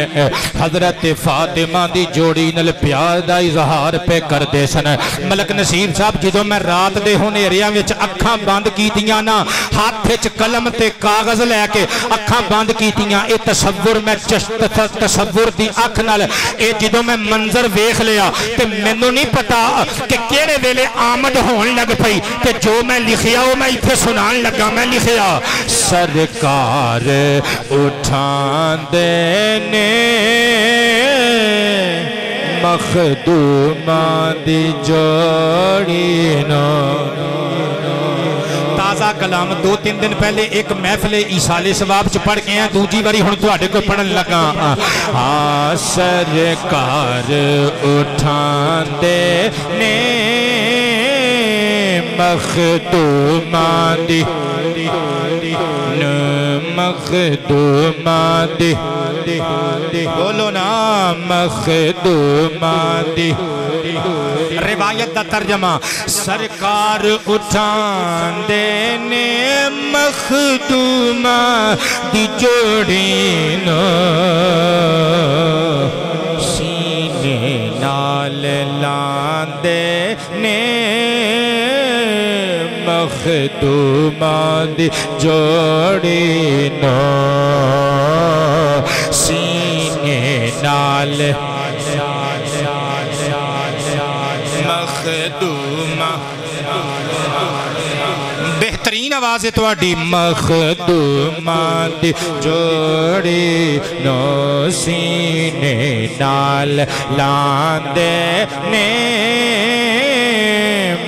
حضرت فاطمہ دی جوڑی نل پیار دا اظہار پہ کر دے سن۔ ملک نصیر صاحب جدو میں رات دے ہنیریاں وچ اکھاں بند کیتیاں نا، ہاتھ وچ قلم تے کاغذ لے کے اکھاں بند کیتیاں، اے تصور میں تصور دی اکھ نال اے جدو میں منظر ویکھ لیا تے مینوں نہیں پتا کہ کیڑے ویلے آمد ہون لگ پئی تے جو میں لکھیا وہ میں ایتھے سنان لگا۔ میں لکھیا سرکار اٹھان دینے مخدومان دی جوڑی نو، تازہ کلام دو تین دن پہلے ایک محفل ایصال ثواب چ پڑھ کے ہیں، دوجی باری ہن تواڈے کو پڑھن لگا۔ ہاں سرکار اٹھان دینے مخدومان دی مخدومان دی بولو نا مخدومان دی۔ روایت دا ترجمہ سرکار اٹھان دینے مخدومان دی جوڑی نو، سینے نال لاندے نے مخدومان دی جوڑی نو، سینے نال مخدومان، بہترین آواز ہے تواڈی، مخدومان دی جوڑی نو، سینے نال لاندے نے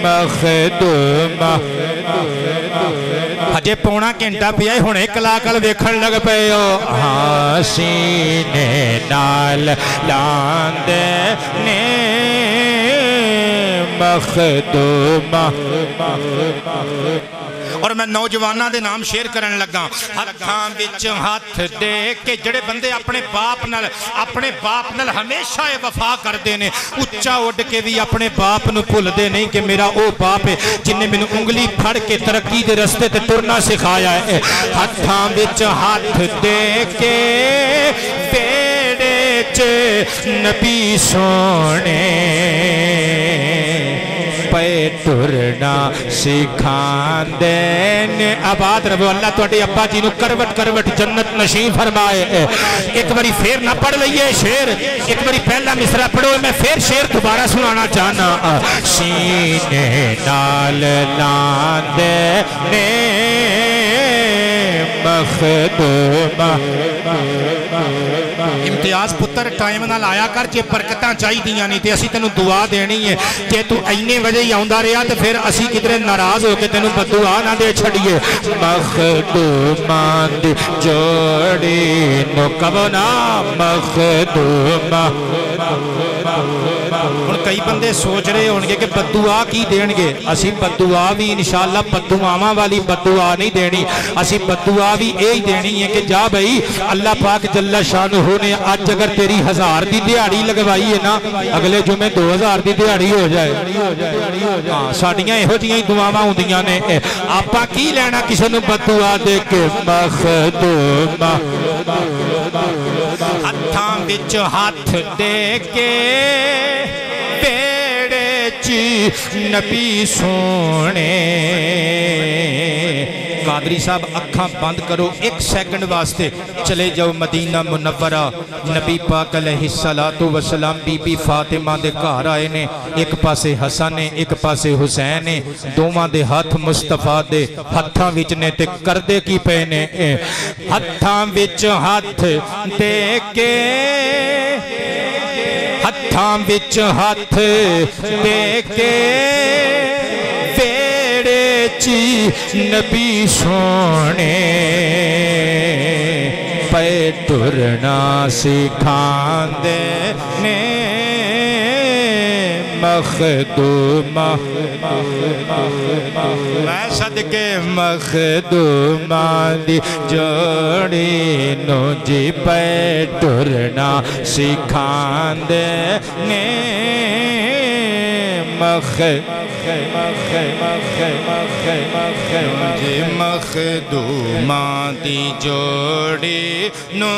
مخدومان۔ ہجے پونا گھنٹہ پیا ہونے کلاکل ویکھن لگ پئے ہو۔ ہاں سینے نال لاندے نے مخدومان، اور میں نوجوانوں دے نام شیئر کرن لگا ہتھاں وچ ہاتھ دے کے جڑے بندے اپنے باپ نال ہمیشہ وفا کردے نے اچھا اڑ کے بھی اپنے باپ نو بھول دے نہیں کہ میرا او باپ ہے جن نے مینوں انگلی پھڑ کے ترقی دے رستے تے ٹرنا سکھایا ہے ہتھاں وچ ہاتھ دے کے بیڑے چ نبی سونے پے ٹرنا سکھان دے آباد رہو اللہ تواڈے ابا جی نو کروٹ کروٹ جنت نشین فرمائے ایک باری پھر نہ پڑھ لئیے شعر ایک باری پہلا مصرع پڑھو میں پھر شعر دوبارہ سنانا چاہنا سینے نال لاندے نے مخدومہ امتیاز پتر ٹائم نال آیا کر جے برکتاں چاہی دیاں نہیں تے اسی تینوں دعا دینی ہے کہ تو اینے وجہ ہی آؤندا رہا تے پھر اسی کدھر ناراض ہو کے تینوں بددعا نہ دے چھڑیے مخدوماں دی جوڑی نو کبو نا مخدومہ ہن کئی بندے سوچ رہے ہون گے کہ بددعا کی دین گے اسی بددعا بھی انشاءاللہ بددعاواں والی بددعا نہیں دینی اسی بددعا بھی یہی دینی ہے کہ جا بھائی اللہ پاک جل شانہ نے آج اگر تیری 1000 دی دیہاڑی لگوائی ہے نا اگلے جمعے 2000 دی دیہاڑی ہو جائے ساڈیاں یہو جیاں دعاواں ہوندیاں نے آپاں کی لینا کسی نوں بددعا دے کے مخدومہ ہتھاں وچ ہاتھ دے کے بیڑے چ نبی سونے قادری صاحب اکھاں بند کرو ایک سیکنڈ واسطے چلے جاؤ مدینہ منورہ نبی پاک علیہ السلام بی بی فاطمہ دے گھر آئے نے ایک پاسے حسن ہے ایک پاسے حسین ہے دوواں دے ہاتھ مصطفیٰ دے ہتھاں وچ نے تے کردے کی پہنے ہتھاں وچ ہاتھ دے کے ہتھاں وچ ہاتھ دے کے نبی سونے پے ٹرنا سکھان دے نے مخدومہ میں صدقے مخدومہ دی جوڑی نو جی پے ٹرنا سکھان دے نے مخدومہ دی جوڑی نو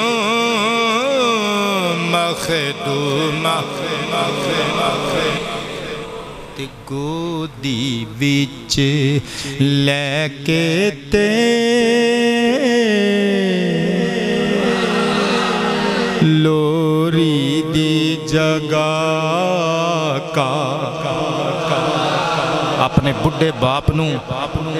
مخدومہ تے گودی وچ لے کے تے لوری دی جگہ کا اپنے بڑھے باپ نو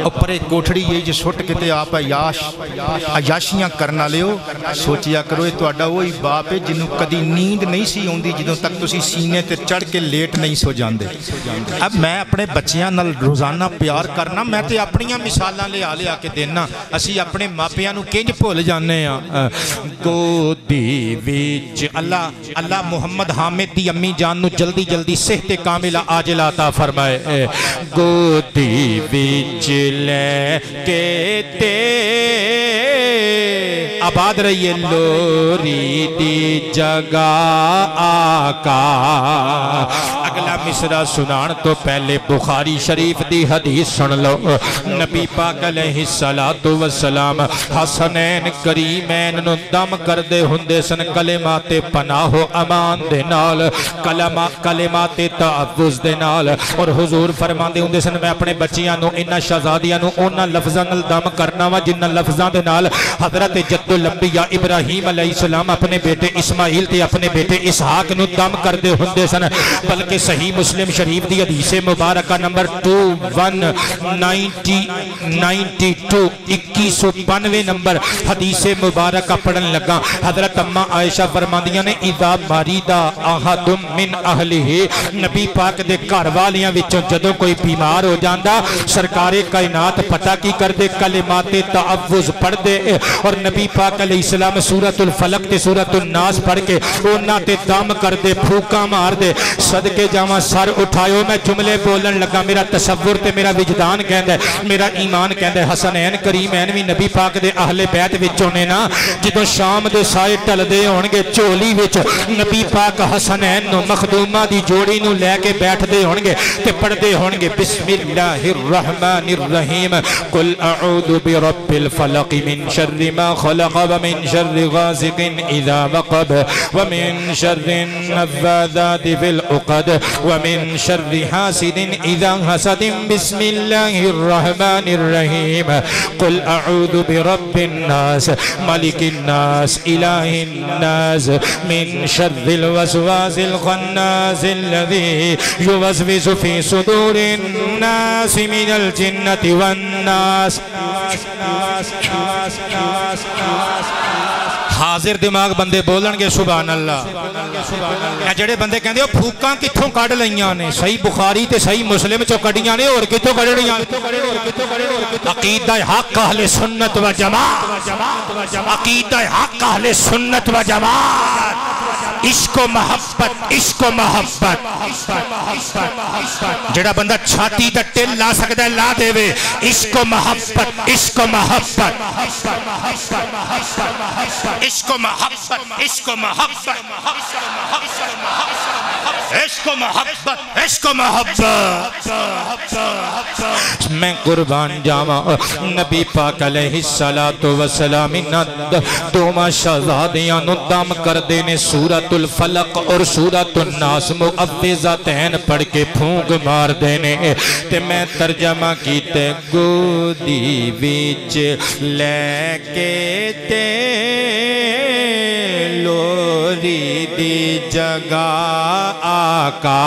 اوپرے کوٹھڑی یہ جو سٹ کے تے آپ عیاشیاں کرنا لے ہو سوچیا کرو یہ تو اڈا وہی باپ ہے جنہوں کدی نیند نہیں سی ہوندی جدوں تک تسی سینے تے چڑھ کے لیٹ نہیں سو جاندے اب میں اپنے بچیاں نال روزانہ پیار کرنا میں تے اپنیاں مثالاں لے آ کے دینا اسی اپنے ماپیاں نو کنج بھول جانے ہیں گودی وچ اللہ محمد حامد دی امی جان نو جلدی جلدی صحت کاملہ عاجلہ عطا فرمائے گودی وچ لے کے تے آباد رہیے لوری دی جگہ آقا اگلا مصرع سنان تو پہلے بخاری شریف دی حدیث سن لو نبی پاک علیہ السلام حسنین کریمین نو دم کردے ہندے سن کلمات پناہ و امان دے نال کلمات تعوذ دے نال اور حضور فرما دے ہندے سن میں اپنے بچیاں نو انہا شہزادیاں نو انہا لفظاں نال دم کرنا وا جنہا لفظاں دے نال حضرت جد الانبیاء ابراہیم علیہ السلام اپنے بیٹے اسماعیل تے اپنے بیٹے اسحاق نو دم کردے ہندے سن بلکہ صحیح مسلم شریف دی حدیث مبارکہ نمبر 2192 نمبر حدیث مبارکہ پڑھن لگا حضرت اماں عائشہ فرماندیاں نے اذا مریدا احدم من اہلہ نبی پاک دے گھر والیاں وچوں جدوں کوئی بیمار ہو جاندا سرکار کائنات پتہ کی کر دے کلمات تعوذ پڑھ دے اور نبی پاک علیہ السلام سورۃ الفلق تے سورۃ الناس پڑھ کے انہاں تے دم کر دے پھوکاں مار دے صدقے جاواں سر اٹھائیو میں جملے بولن لگا میرا تصور تے میرا وجدان کہندا ہے میرا ایمان کہندا ہے حسنین کریمین بھی نبی پاک دے اہل بیت وچوں نے نا جدوں شام دے سائے ٹلدے ہون گے چولی وچ نبی پاک حسنین نو مخدومہ دی جوڑی نو لے کے بیٹھ دے ہون گے تے پڑھ دے ہون گے بسم اللہ الرحمن الرحیم قل اعوذ برب الفلق من شر ما خلق ومن شر غاسق اذا وقب ومن شر النفاثات في العقد ومن شر حاسد اذا حسد بسم الله الرحمن الرحيم قل اعوذ برب الناس ملك الناس اله الناس من شر الوسواس الخناس الذي يوسوس في صدور الناس من الجنة والناس حاضر دماغ بندے بولن گے سبحان اللہ جڑے بندے کہندے ہو پھوکاں کتھوں کڈ لئیاں نے صحیح بخاری تے صحیح مسلم چوں کڈیاں نے اور کتھوں کڈڑیاں عقیدہ حق اہل سنت و جماعت عقیدہ حق اہل سنت و جماعت عشق و محبت عشق و محبت جڑا بندہ چھاتی دا ٹل لا سکتا ہے لا دے وے عشق و محبت عشق و محبت عشق و محبت عشق و محبت عشق و محبت عشق و محبت میں قربان جاواں نبی پاک علیہ السلام دوما شہزادیاں نو دم کر دینے سورۃ الفلق اور سورۃ الناس معوذتین پڑھ کے پھونک مار دینے تے میں ترجمہ کیتے گودی وچ لے کے تے لوری دی جگہ آقا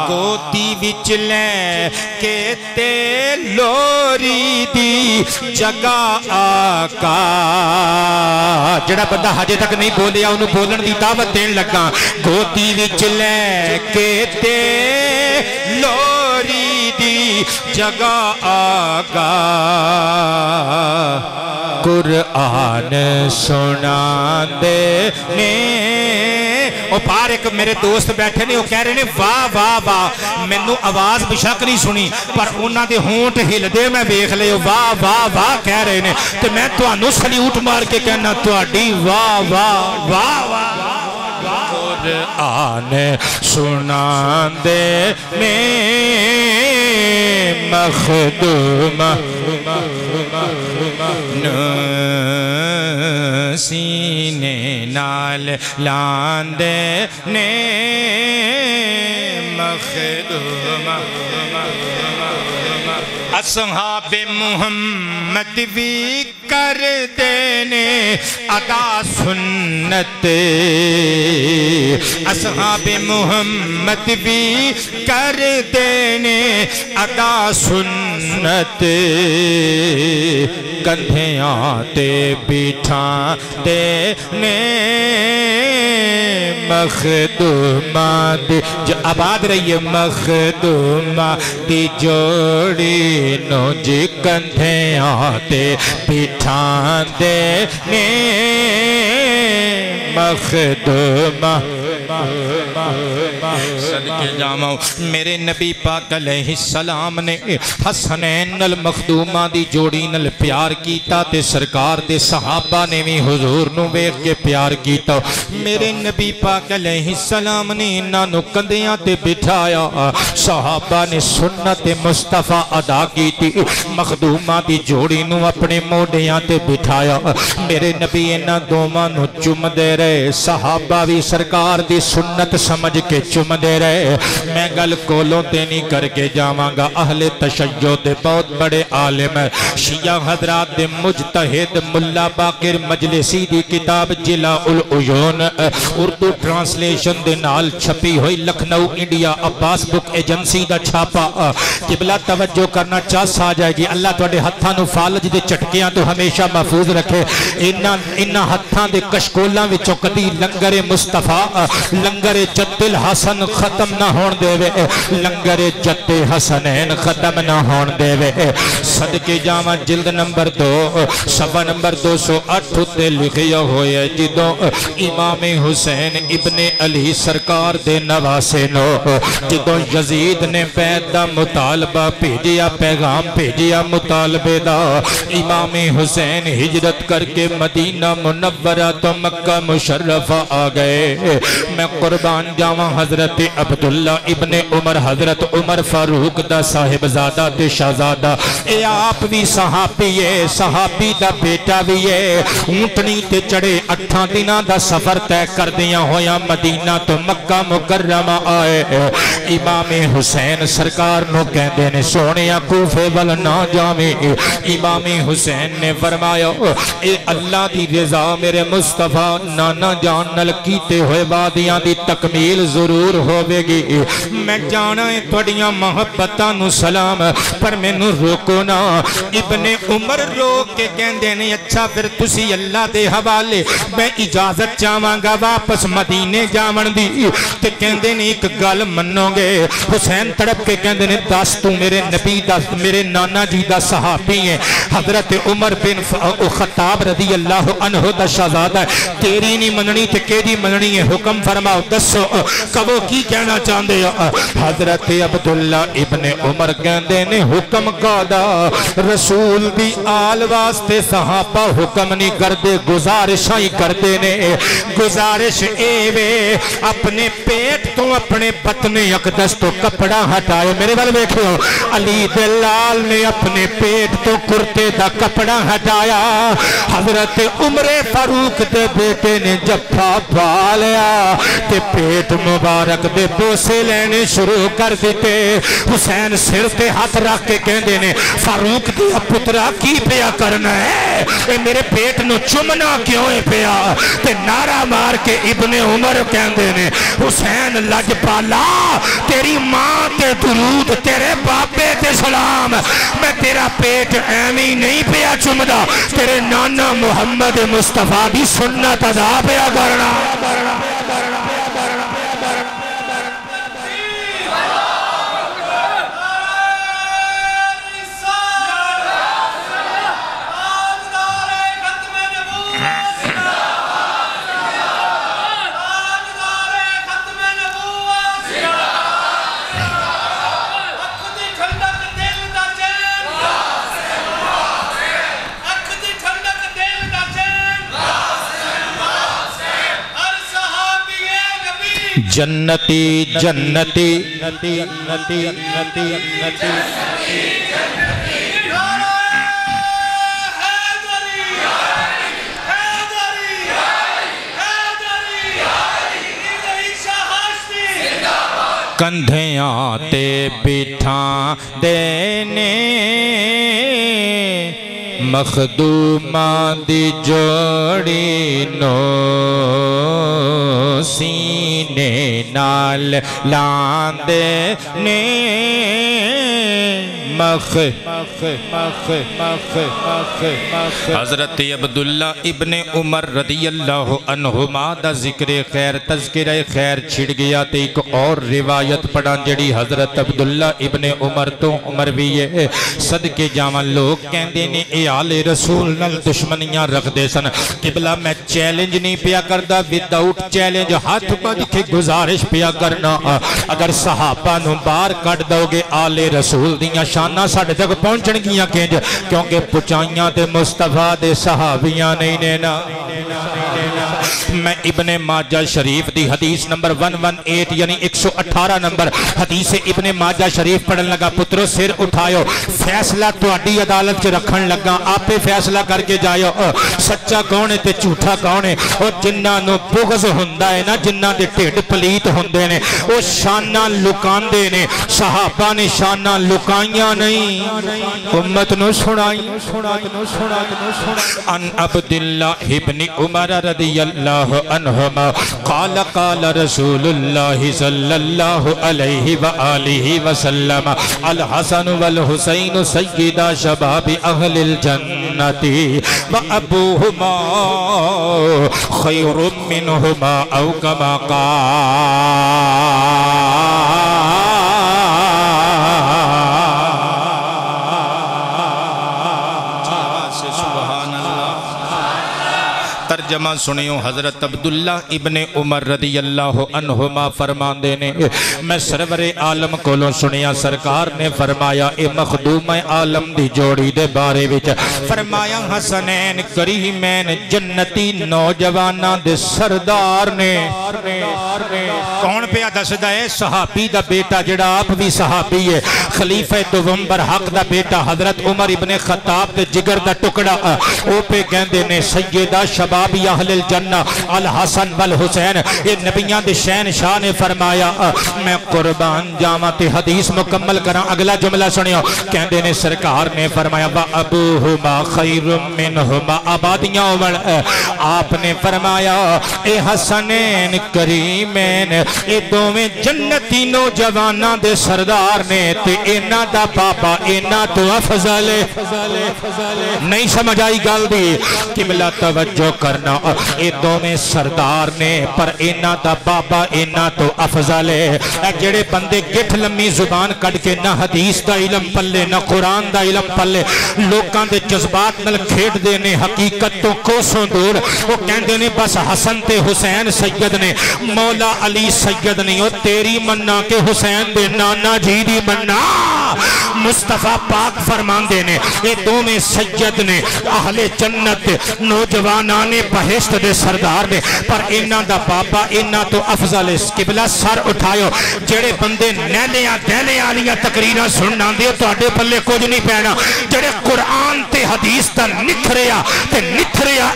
گودی وچ لے کے تے لوری دی جگہ آقا جڑا بندہ حجے تک نہیں بولیا انہوں بولن دی دعوت دین لگا گودی وچ لے کے تے لوری دی جگہ آقا قرآن سنا دے نے وہ پار ایک میرے دوست بیٹھے نے وہ کہہ رہے نے واہ واہ واہ میں نو آواز بشک نہیں سنی پر انہاں دے ہونٹ ہل دے میں بیخ لے واہ واہ واہ کہہ رہے نے تو میں تو انو سلیوٹ مار کے کہنا تو اڈی واہ واہ واہ واہ قرآن سنا دے میں مخدوم سینے نال لاندے نے مخدوم اصحاب محمد بھی کر دینے ادا سنت اصحاب محمد بھی کر دینے ادا سنت کندھیاں تے بٹھا دینے مخدومہ دی جو آباد رہی ہے مخدومہ دی جوڑی نو جی کندھے آتے بٹھا دینے مخدومہ صدقے جامعہ میرے نبی پاک علیہ السلام نے حسنین المخدومہ دی جوڑی نل پیار کیتا تے سرکار دے صحابہ نے بھی حضور نو بیخ کے پیار کیتا میرے نبی پاک علیہ السلام نے انہوں کندیاں تے بٹھایا صحابہ نے سنت مصطفیٰ ادا کی تھی مخدومہ دی جوڑی نو اپنے موڑیاں تے بٹھایا میرے نبی انہوں دوماں نو چم دے رہے صحابہ بھی سرکار دی سنت سمجھ کے چم دے رہے میں گل کولوں تے نہیں کر کے جاواں گا اہل تشیع دے بہت بڑے عالم شیعہ حضرات دے مجتہد ملا باقر مجلسی دی کتاب جلاء العیون اردو ٹرانسلیشن دے نال چھپی ہوئی لکھنؤ انڈیا عباس بک ایجنسی دا چھاپا قبلہ توجہ کرنا چاس آ جائے گی اللہ توڑے ہتھاں نو فالج دے چٹکیاں تو ہمیشہ محفوظ رکھے انہاں ہتھاں دے کشکولاں وچوں کدی لنگر مصطفیٰ لنگر جد الحسن ختم نہ ہون دے وے لنگر جد حسنین ختم نہ ہون دے وے صدقے جاواں جلد نمبر 2 صفحہ نمبر 208 تے لکھیا ہویا جدوں امام حسین ابن علی سرکار دے نواسے نو جدوں یزید نے بیعت دا مطالبہ بھیجیا پیغام بھیجیا مطالبے دا امام حسین ہجرت کر کے مدینہ منورہ تو مکہ مشرفہ آ گئے میں قربان جاواں حضرت عبداللہ ابن عمر حضرت عمر فاروق دا صاحب زادہ تے شہزادہ اے آپ بھی صحابی ہے صحابی دا بیٹا بھی ہے اونٹنی تے چڑھے 8 دنوں دا سفر طے کر دیا ہویا مدینہ تو مکہ مکرمہ آئے امام حسین سرکار نو کہندے نے سونیا کوفے ول نہ جاویں امام حسین نے فرمایا اے اللہ دی رضا میرے مصطفیٰ نانا جان نل کیتے ہوئے وعدیاں دی تکمیل ضرور ہوے گی میں جانا ہے تھوڑیاں محبتاں نو سلام پر میں نو روکو نا ابن عمر روک کے کہندے نے اچھا پھر تسی اللہ دے حوالے میں اجازت چاہواں گا واپس مدینے جاون دی تے کہندے نے ایک گل منو گے حسین تڑپ کے کہندے نے دس تو میرے نبی دا میرے نانا جی دا صحابی ہیں حضرت عمر بن خطاب رضی اللہ عنہ دا شہزادہ ہے تیری نہیں مننی تے کیدی مننی ہے حکم فرماؤ دسو کبو کی کہنا چاہندے حضرت عبداللہ ابن عمر کہندے نے حکم قادا رسول دی آل واسطے صحابہ حکم نہیں کردے گزارشاں ہی کردے نے گزارش اے وے اپنے پیٹ تو اپنے بطن اقدس تو کپڑا ہٹائے میرے بل بیکھو علی دلال نے اپنے پیٹ تو کرتے دا کپڑا ہٹایا حضرت عمر فاروق دے بیٹے نے جفا پالیا تے پیٹ مبارک دے بوسے لینے شروع کر دیتے حسین سر تے ہاتھ رکھ کے کہندے نے فاروق دیا پترا کی پیا کرنا ہے اے میرے پیٹ نو چمنا کیوں ہے پیا تے نعرہ مار کے ابن عمر کہندے نے حسین لج پالا تیری ماں تے درود تیرے باپے تے سلام میں تیرا پیٹ ایمی نہیں پیا چمدا تیرے نانا محمد مصطفیٰ دی سنت ادا پیا کرنا جنتی جنتی کندھیاں تے بٹھا دینے مخدوماں دی جوڑی نو سینے نال لاندے نے حضرت عبداللہ ابن عمر رضی اللہ عنہما دا ذکر خیر تذکرہ خیر چھڑ گیا تے ایک اور روایت پڑھا جڑی حضرت عبداللہ ابن عمر تو عمر بھی ہے صدقے جاواں لوگ کہندے نے اے آل رسول نال دشمنیاں رکھ دے سن قبلہ میں چیلنج نہیں پیا کردا وداؤٹ چیلنج ہاتھ بڑھ کے گزارش پیا کرنا اگر صحابہ نو باہر کٹ دو گے آل رسول دیاں شانہ ساڑھے تک پہنچن گیاں کینج کیونکہ پچائیاں تے مصطفیٰ دے صحابیاں نہیں نینا میں ابن ماجہ شریف دی حدیث نمبر 118 یعنی 118 نمبر حدیث ابن ماجہ شریف پڑھن لگا پترو سر اٹھائیو فیصلہ تو اڈی عدالت چ رکھن لگا آپ فیصلہ کر کے جائیو سچا کون ہے تے جھوٹا کون ہے اور جنہ نو بغض ہوندا ہے نا جنہ دے ٹھڈ پلیت ہوندے نے او شاناں لکاندے نے صحابہ نے شاناں لکائیاں نہیں امت نو سنائی ان عبداللہ ابن عمر رضی اللہ عنہما قال قال رسول اللہ صلی اللہ علیہ وآلہ وسلم الحسن والحسین سیدہ شباب اہل الجنہ جنتی وابوہما خیر منہما او کما ترجمہ سنیو حضرت عبداللہ ابن عمر رضی اللہ عنہما فرمان دینے میں سرور عالم کولوں سنیا سرکار نے فرمایا اے مخدوم عالم دی جوڑی دے بارے وچ فرمایا حسنین کریمین جنتی نوجوانہ دے سردار نے کون پہ دسدا ہے صحابی دا بیٹا جڑا آپ بھی صحابی ہے خلیفہ دوم برحق دا بیٹا حضرت عمر ابن خطاب دے جگر دا ٹکڑا او پہ گیندے نے سیدہ شبابی اہل الجنہ الحسن والحسین یہ نبیان دے شہنشاہ نے فرمایا میں قربان جاواں تے حدیث مکمل کراں اگلا جملہ سنیو کہندے نے سرکار نے فرمایا وابوہما خیر منہما آبادیاں اول آپ نے فرمایا اے حسنین کریمین اے دوویں جنتی نوجواناں دے سردار نے تے انہاں دا بابا انہاں تو افضل نہیں سمجھ آئی گل دی قبلہ توجہ کرنا اے دوویں سردار نے پر انہاں دا بابا انہاں تو افضل ہے اے جڑے بندے گٹھ لمبی زبان کٹ کے نہ حدیث دا علم پلے نہ قرآن دا علم پلے لوکاں دے جذبات نل کھیٹ دینے حقیقت تو کوسوں دور وہ کہندے نے بس حسن تے حسین سید نے مولا علی سید نے وہ تیری مننا کہ حسین دے نانا جی دی مننا مصطفیٰ پاک فرمان دینے اے دوویں سید نے اہل جنت نوجوانان بہشت دے سردار نے پر انہاں دا بابا انہاں تو افضل اس قبلہ سر اٹھائیو جڑے بندے نیلیاں دیلیاں آلیاں تقریرہ سننا دیو تو آٹے پلے کچھ نہیں پہنا جڑے قرآن تے حدیث تا نتھریا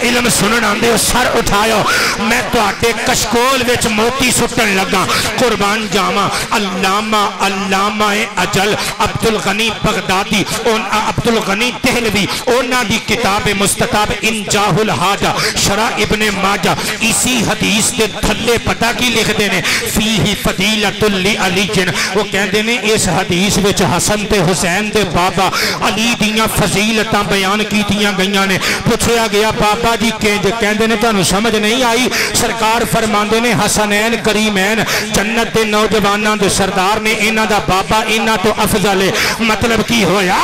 علم سننا دیو سر اٹھائیو میں تو آٹے کشکول وچ موتی سٹن لگا قربان جاما علامہ اجل عبدالغنی بغدادی عبدالغنی دہلوی اونا دی کتاب مستطاب انجاہ الحاجہ شرح ابن ماجہ اسی حدیث دے تھلے پتہ کی لکھ دینے فیہ فضیلت علی جن وہ کہہ دینے اس حدیث وچ حسن تے حسین دے بابا علی دیاں فضیلتاں بیان کی تیاں گئیاں نے پوچھیا گیا بابا جی کہہ دینے تانوں سمجھ نہیں آئی سرکار فرماندے نے حسنین کریمین جنت دے نوجواناں دے سردار نے انہاں دا بابا انہاں تو افضل ہے مطلب کی ہویا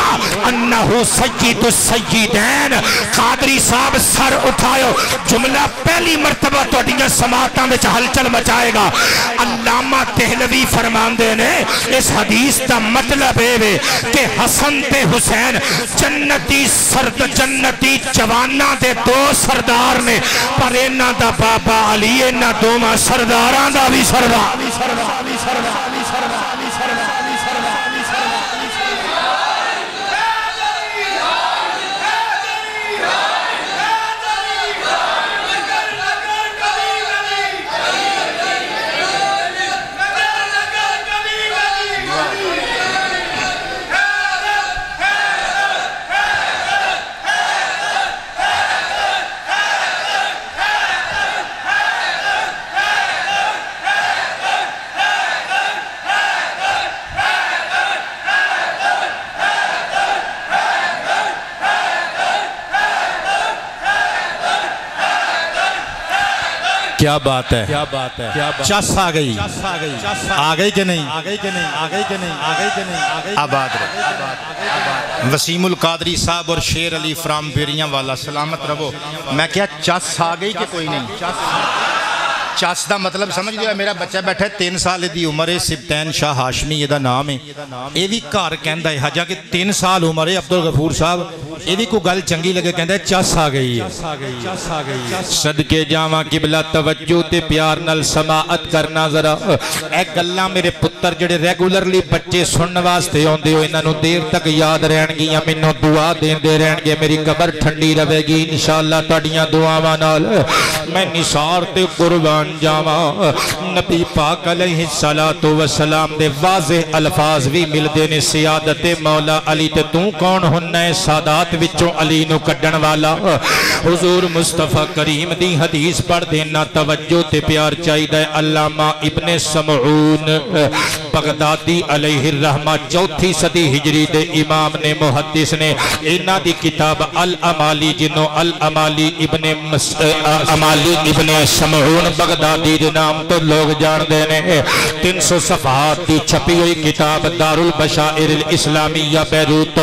انہو سید السیدین قادری صاحب سر اٹھائیو جملہ پہلی مرتبہ تو دیاں سماعتاں میں ہلچل مچائے گا علامہ دہلوی فرماندے نے اس حدیث دا مطلب ہے کہ حسن تے حسین جنتی جوانہ دے دو سردار نے پر انہاں دا بابا علی انہاں دوما سرداراں دا بھی سردار کیا بات ہے چس آ گئی کہ نہیں آباد رہے وسیم القادری صاحب اور شیر علی فرام بیریاں والا سلامت رہو میں کیا چس آ گئی کہ کوئی نہیں چس دا مطلب سمجھ گیا میرا بچہ بیٹھا ہے 3 سال دی عمر ہے سبتین شاہ ہاشمی یہ دا نام ہے یہ بھی کار کہندہ ہے حجا کہ 3 سال عمر ہے عبدالغفور صاحب یہ بھی کو گل چنگی لگے کہندہ ہے چس آ گئی ہے صدقے جاواں قبلہ توجہ تے پیار نل سماعت کرنا ذرا ایک گلہ میرے پتر جڑے ریگولرلی بچے سنن واسطے ہوندے ہو انہوں دیر تک یاد رہن گی یا منوں دعا دین دے رہن گے میری قبر ٹھنڈی رہے گی انشاءاللہ تاڑیاں دعاواں نال میں نثار تے قربان جاواں نبی پاک علیہ السلام دے واضح الفاظ بھی مل دینے سیادت مولا علی تے تو کون ہننے سادات صحابت وچوں علی نو کڈن والا حضور مصطفیٰ کریم دی حدیث پڑھ دینا توجہ تے پیار چاہیے علامہ ابن سمعون بغدادی علیہ الرحمہ چوتھی صدی ہجری دے امام نے محدث نے انہاں دی کتاب الامالی جنوں الامالی امالی ابن سمعون بغدادی دے نام تو لوگ جان دے نے 300 صفحات دی چھپی ہوئی کتاب دار البشائر الاسلامیہ بیروت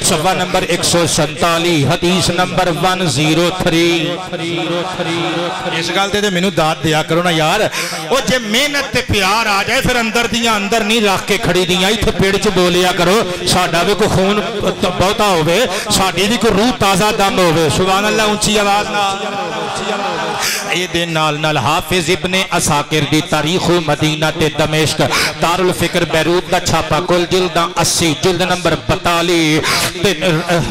صفحہ نمبر 147 حدیث نمبر 103 اس گل تے مینوں داد دیا کرو نا یار او جے محنت تے پیار آ جائے پھر اندر دیاں اندر نہیں رکھ کے کھڑی دیاں ایتھے پیڑ چ بولیا کرو ساڈا وی کوئی خون بہتا ہوے ساڈی وی کوئی روح تازہ دم ہوے سبحان اللہ اونچی آواز نال اے دے نال حافظ ابن عساکر دی تاریخ مدینہ تے دمشق دار الفکر بیروت دا چھاپا کل جلداں 80 جلد نمبر 42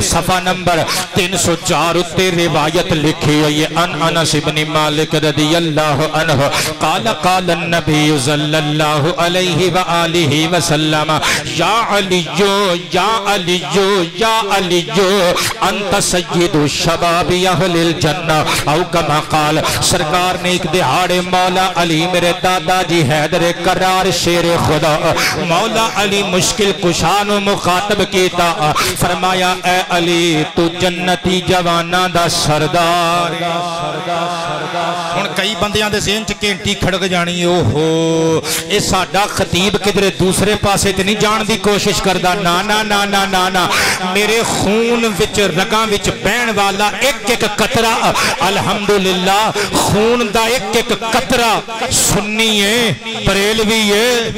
صفحہ نمبر 304 تے روایت لکھی ہوئی ہے ان انس ابن مالک رضی اللہ عنہ قال قال النبی صلی اللہ علیہ وآلہ وسلم یا علی یا علی یا علی انت سید شباب اہل الجنہ او کما قال سرکار نے ایک دہاڑے مولا علی میرے دادا جی حیدر کرار شیر خدا مولا علی مشکل کشان و مخاطب کیتا فرمایا اے علی تو جنتی جوانہ دا سردار ہن کئی بندیاں دے ذہن چ گھنٹی کھڑک جانی اوہو اے ساڈا خطیب کدھر دوسرے پاسے تے نہیں جان دی کوشش کردا نا نا نا نا نا نا میرے خون وچ رگاں وچ بہن والا ایک ایک قطرہ الحمدللہ خون دا ایک ایک قطرہ سنی ہے بریلوی ہے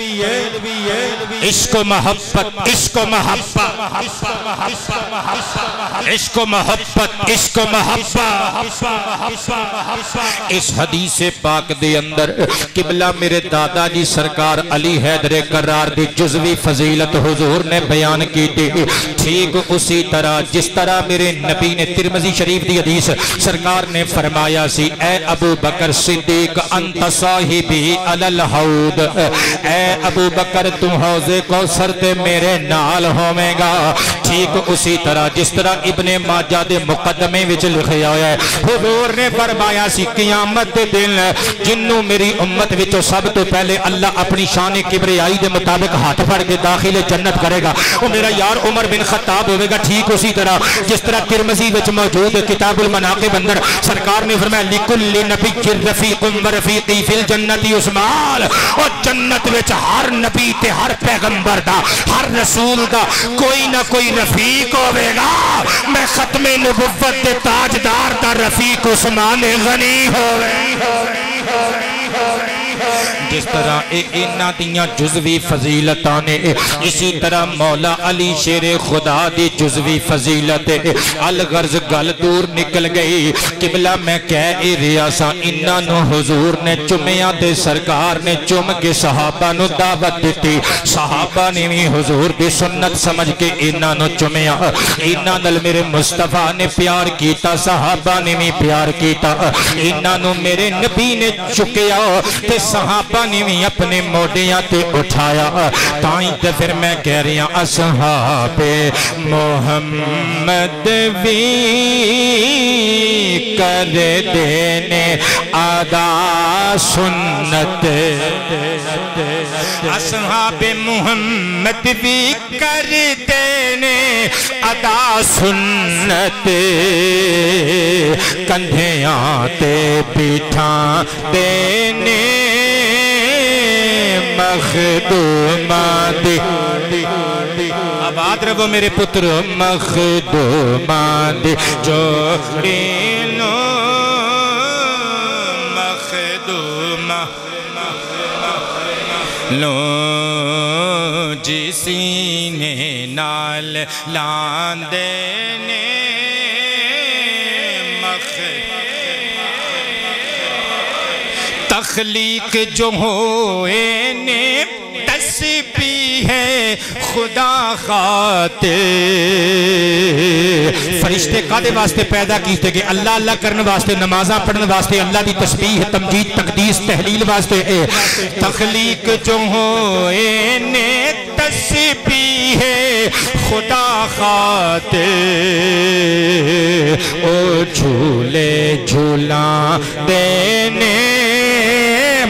عشق و محبت عشق و محبت عشق و محبت عشق و محبت اس حدیث پاک دے اندر قبلہ میرے دادا جی سرکار علی حیدر کرار دی جزوی فضیلت حضور نے بیان کی تھی ٹھیک اسی طرح جس طرح میرے نبی نے ترمذی شریف دی حدیث سرکار نے فرمایا سی اے ابو بکر صدیق انت صاحبی علی الحوض اے ابو بکر تم حوض کوثر تے میرے نال ہوویں گا ٹھیک اسی طرح جس طرح ابن ماجہ دے مقدمے وچ لکھیا ہوا ہے حضور نے فرمایا سی قیامت دے دن جنوں میری امت وچوں سب تو پہلے اللہ اپنی شان کبریائی دے مطابق ہاتھ پھڑ کے داخل جنت کرے گا وہ میرا یار عمر بن خطاب ہوے گا ٹھیک اسی طرح جس طرح ترمذی وچ موجود کتاب المناقب اندر سرکار نے فرمایا لکل نبی رفیق و رفیقی فی الجنت عثمان اور جنت وچ ہر نبی تے ہر پیغمبر دا ہر رسول دا کوئی نہ کوئی رفیق ہوے گا میں ختم نبوت دے تاجدار دا رفیق عثمان غنی ہوے جس طرح اینا دیاں جزوی فضیلتاں نے اسی طرح مولا علی شیر خدا دی جزوی فضیلت الغرض گل دور نکل گئی قبلہ میں کہہ ریاسا انہاں نو حضور نے چمیاں تے سرکار نے چم کے صحابہ نو دعوت دیتی صحابہ نے بھی حضور دی سنت سمجھ کے انہاں نو چمیاں انہاں نال میرے مصطفیٰ نے پیار کیتا صحابہ نے بھی پیار کیتا انہاں نو میرے نبی نے چکیا تے صحابہ نے بھی اپنے موڈیاں تے اٹھایا تائیں تے پھر میں کہہ رہی ہوں اصحاب محمد بھی کر دینے ادا سنت اصحاب محمد بھی کر دینے ادا سنت کندھیاں تے بٹھا دینے مخدومات آباد رہو میرے پتر مخدومات جوڑینو مخدومات لو جسی نے نال لاندینے تخلیق جو ہوئے نے تسبیح ہے خدا خاطر. فرشتے کادے واسطے پیدا کیتے کہ اللہ اللہ کرنے واسطے، نمازاں پڑھنے واسطے، اللہ دی تسبیح تمجید تقدیس تحلیل واسطے. تخلیق جو ہوئے نے تسبیح ہے خدا خاطر. او جھولے جھولاں دینے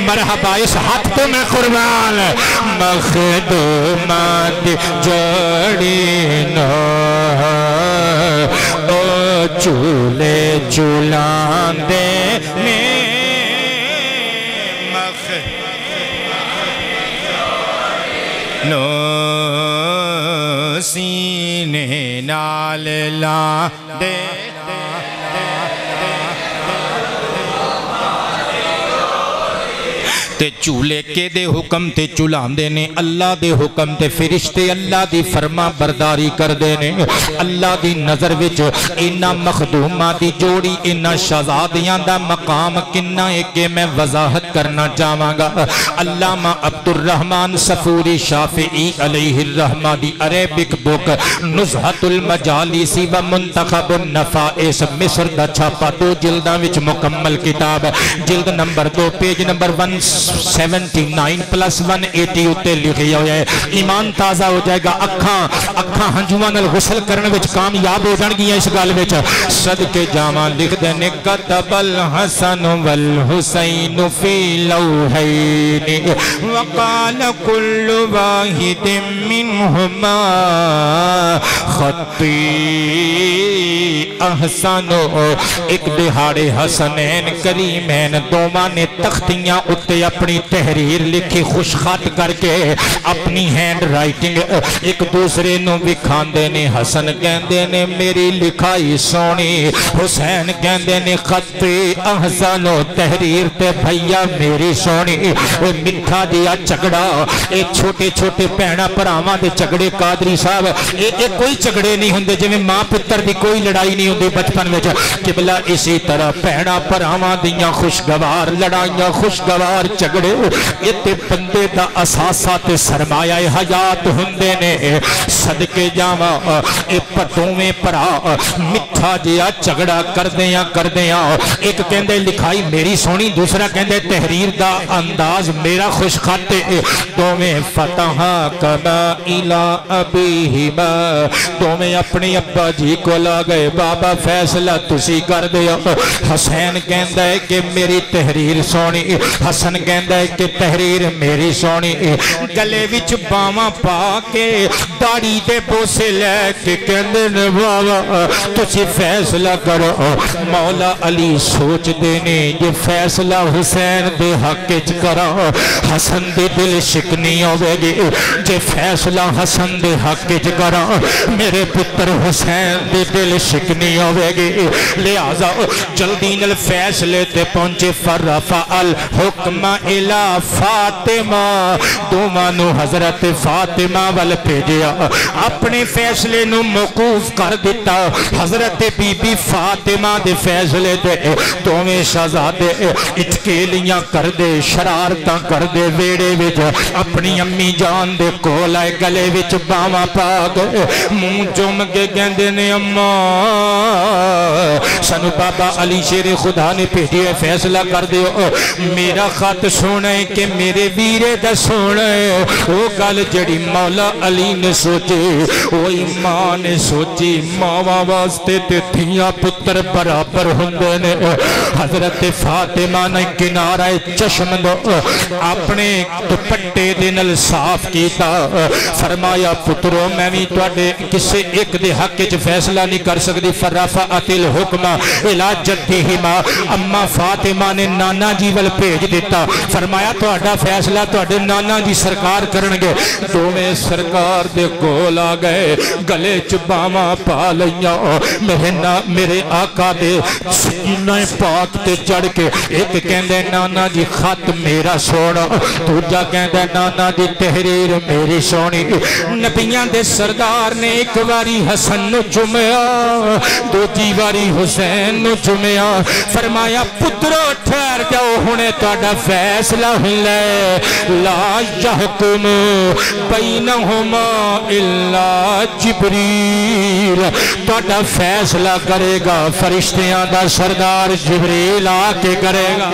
مرحبا اس ہاتھ تو میں قربان مخدومات جوڑی نو. او جھولے جھولاں دینے نو سینے نال لا دے تے چولے کے دے حکم تے چولان دینے اللہ دے حکم تے فرشتے اللہ دی فرما برداری کر دینے. اللہ دی نظر وچ انہا مخدومہ دی جوڑی انہا شہزادیاں دا مقام کنہ ہے کہ میں وضاحت کرنا چاہواں گا. علامہ عبدالرحمن صفوری شافعی علیہ الرحمہ دی عربک بک نزہت المجالسی و منتخب النفائس مصر دا چھاپا 2 جلداں وچ مکمل کتاب. جلد نمبر 2 پیج نمبر 179 + 180 اتے لکھی ہویا ہے. ایمان تازہ ہو جائے گا. اکھاں ہنجواں نال غسل کرنے وچ کامیاب ہو جان گیاں اس گل وچ. صدقے جاواں لکھ دینے کتب الحسن والحسین فی لوحین وقال کل واحد منہما خطی احسن. ایک دہاڑے حسنین کریمین دوواں نے تختیاں اتے اپنی تحریر لکھی خوش خط کر کے اپنی ہینڈ رائٹنگ ایک دوسرے نو وکھاندے نے. حسن کہندے نے میری لکھائی سونی، حسین کہندے نے خط احسن تحریر تے بھیا میری سونی. مٹھا دیا جھگڑا اے چھوٹے چھوٹے بہناں بھراواں دے جھگڑے قادری صاحب اے کوئی جھگڑے نہیں ہوندے جویں ماں پتر دی کوئی لڑائی نہیں ہوندی بچپن وچ. قبلہ اسی طرح بہناں بھراواں دیاں خوشگوار لڑائیاں خوشگوار جھگڑے یہ تے بندے دا اساسہ تے سرمایہ حیات ہوندے نے. صدقے جاواں اے پتویں پرا مٹھا جیا جھگڑا کردیاں ایک کہندے لکھائی میری سونی، دوسرا کہندے تحریر دا انداز میرا خوش خط. دوویں فتحا کما الی ابیہما دوویں اپنی ابا جی کو لا گئے بابا فیصلہ تسی کر دیو. حسین کہندا ہے کہ میری تحریر سونی، حسن کہندا ہے کہ تحریر میری سونی. گلے وچ باواں پا کے داڑھی دے بوسے لے کے کہندے نے بابا تسی فیصلہ کرو. مولا علی سوچ دینے یہ فیصلہ حسین دے حق وچ کرا حسن دے دل شکنی ہوے گی. جے فیصلہ حسن دے حق وچ کرا میرے پتر حسین دے دل شکنی ہوے گی. لہذا جلدی نال فیصلے تے پہنچے. فرفع الحکم الی فاطمہ دوواں نو حضرت فاطمہ ول بھیجیا اپنے فیصلے نو موقوف کر دیتا. حضرت بی بی فاطمہ دے فیصلے تے دوویں شہزادے اٹکیلیاں کر دے شرارتاں کر دے ویڑے وچ اپنی امی جان دے کول آئے گلے وچ باواں پا گئے منہ چوم کے کہندے نے اماں سانو بابا علی شیر خدا نے بھیجیا فیصلہ کر دیو. میرا خط سونا ہے کہ میرے ویرے دا سونا ہے وہ گل جڑی مولا علی نے سوچی وہی ماں نے سوچی. ماواں واسطے تے دھیاں پتر برابر ہوندے نے. حضرت فاطمہ نے کنارہ چشم دو اپنے دوپٹے دے نال صاف کیتا. فرمایا پترو میں بھی تواڈے کسے ایک دے حق وچ فیصلہ نہیں کر سکدی. فرفعت الحکم الی جدہما اما فاطمہ نے نانا جی ول بھیج دیتا. فرمایا تہاڈا فیصلہ تہاڈے نانا جی سرکار کرنگے. دوویں سرکار دے کول آ گئے گلے چ باواں پا لیاں میرے آقا دے سینہ پاک تے چڑھ کے ایک کہندے نانا جی خط میرا سونا دوجا کہندا نانا دی تحریر میری سونی نبیاں دے سردار نے ایک واری حسن نو چومیا دوجی واری حسین نو چومیا فرمایا پترو ٹھہر جاؤ ہنے تہاڈا فیصلہ ہے لا یحکم بینہما الا جبریل تہاڈا فیصلہ کرے گا فرشتیاں دا سردار جبریل آ کے کرے گا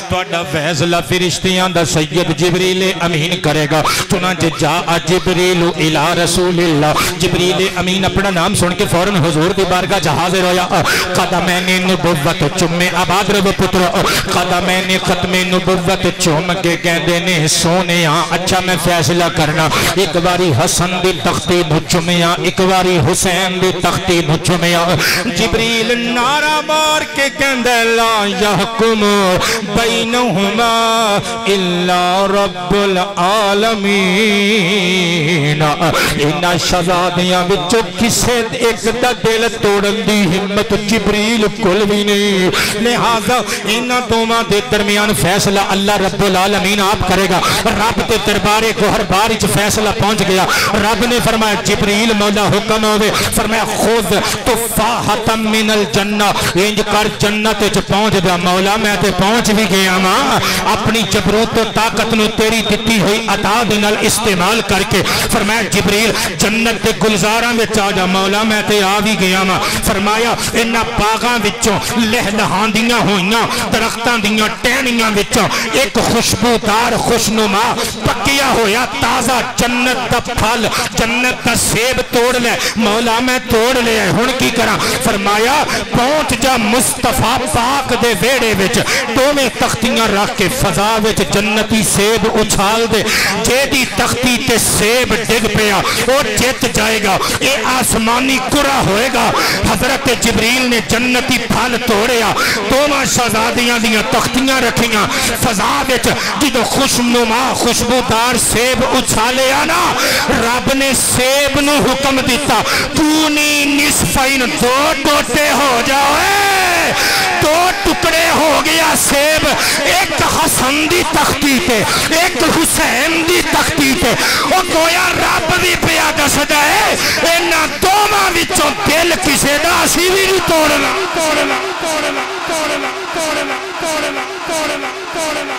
تہاڈا فیصلہ فرشتیاں دا سید جبریل امین کرے گا چنانچہ جاء جبریل الی رسول اللہ جبریل امین اپنا نام سن کے فوراً حضور دی بارگاہ حاضر ہویا قدمین نبوت چومے آباد رب پتر قدمین ختم نبوت چوم کے کہندے نے سونیاں اچھا میں فیصلہ کرنا ایک باری حسن دی تختی نو چومیا ایک باری حسین دی تختی نو چومیا جبریل نعرہ مار کے کہندے لا یحکم بینہما الا رب العالمین انہاں شہزادیاں وچوں کسے ایک دا دل توڑن دی ہمت جبریل کل بھی نہیں لہذا انہاں دوواں دے درمیان فیصلہ اللہ رب العالمین آپ کرے گا رب تے دربار گوہر بار وچ فیصلہ پہنچ گیا رب نے فرمایا جبریل مولا حکم ہوے فرمایا خذ تفاحۃ من الجنہ انج کر جنت وچ پہنچ جا مولا میں تے پہنچ بھی گیا ہاں اپنی جبروت و طاقت نو تیری دتی ہوئی عطا دے نال استعمال کر کے فرمایا جبریل جنت دے گلزاراں وچ آ جا مولا میں تے آ بھی گیا ہاں فرمایا انہاں باغاں وچوں لہلہاندیاں ہوئیاں درختاں دیاں ٹہنیاں وچوں ایک خوشبودار خوشنما پکیا ہویا تازہ جنت دا پھل جنت دا سیب توڑ لے مولا میں توڑ لے ہن کی کراں فرمایا پہنچ جا مصطفیٰ پاک دے ویڑے وچ دوویں تختیاں رکھ کے فضا وچ جنتی سیب اچھال دے جیدی تختی تے سیب ڈگ پیا او جت جائے گا اے آسمانی کرا ہوئے گا حضرت جبریل نے جنتی پھل توڑیا دوواں شہزادیاں دیاں تختیاں رکھیاں فضا وچ جدوں خوشنما خوشبودار سیب اچھالیا نا رب نے سیب نو حکم دیتا کونی نصفین دو ٹوٹے ہو جاؤے دو ٹکڑے ہو گیا سیب ایک حسن دی تختی تے ایک حسین دی تختی تے او گویا رب بھی پیا دسدا ہے انہاں دوواں وچوں دل کسے دا اسی بھی نہیں توڑنا توڑنا توڑنا توڑنا توڑنا توڑنا توڑنا توڑنا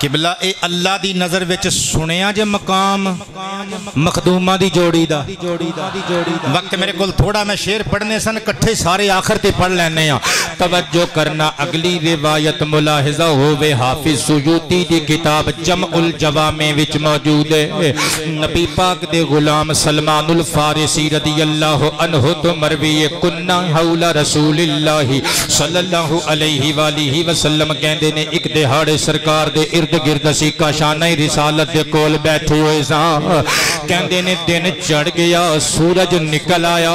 قبلہ اے اللہ دی نظر وچ سنیا جے مقام مخدومہ دی جوڑی دا وقت میرے کول تھوڑا میں شعر پڑھنے سن کٹھے سارے آخر تے پڑھ لینے ہیں توجہ کرنا اگلی روایت ملاحظہ ہوئے حافظ سیوطی دی کتاب جمع الجوامع وچ موجود ہے نبی پاک دے غلام سلمان الفارسی رضی اللہ عنہ تو مروی کننا حول رسول اللہ صلی اللہ علیہ وآلہ وسلم کہندے نے ایک دہاڑے سرکار دے ارد گرد اسی کاشانہ رسالت دے کول بیٹھے ہوئے سان کہندے نے دن چڑھ گیا سورج نکل آیا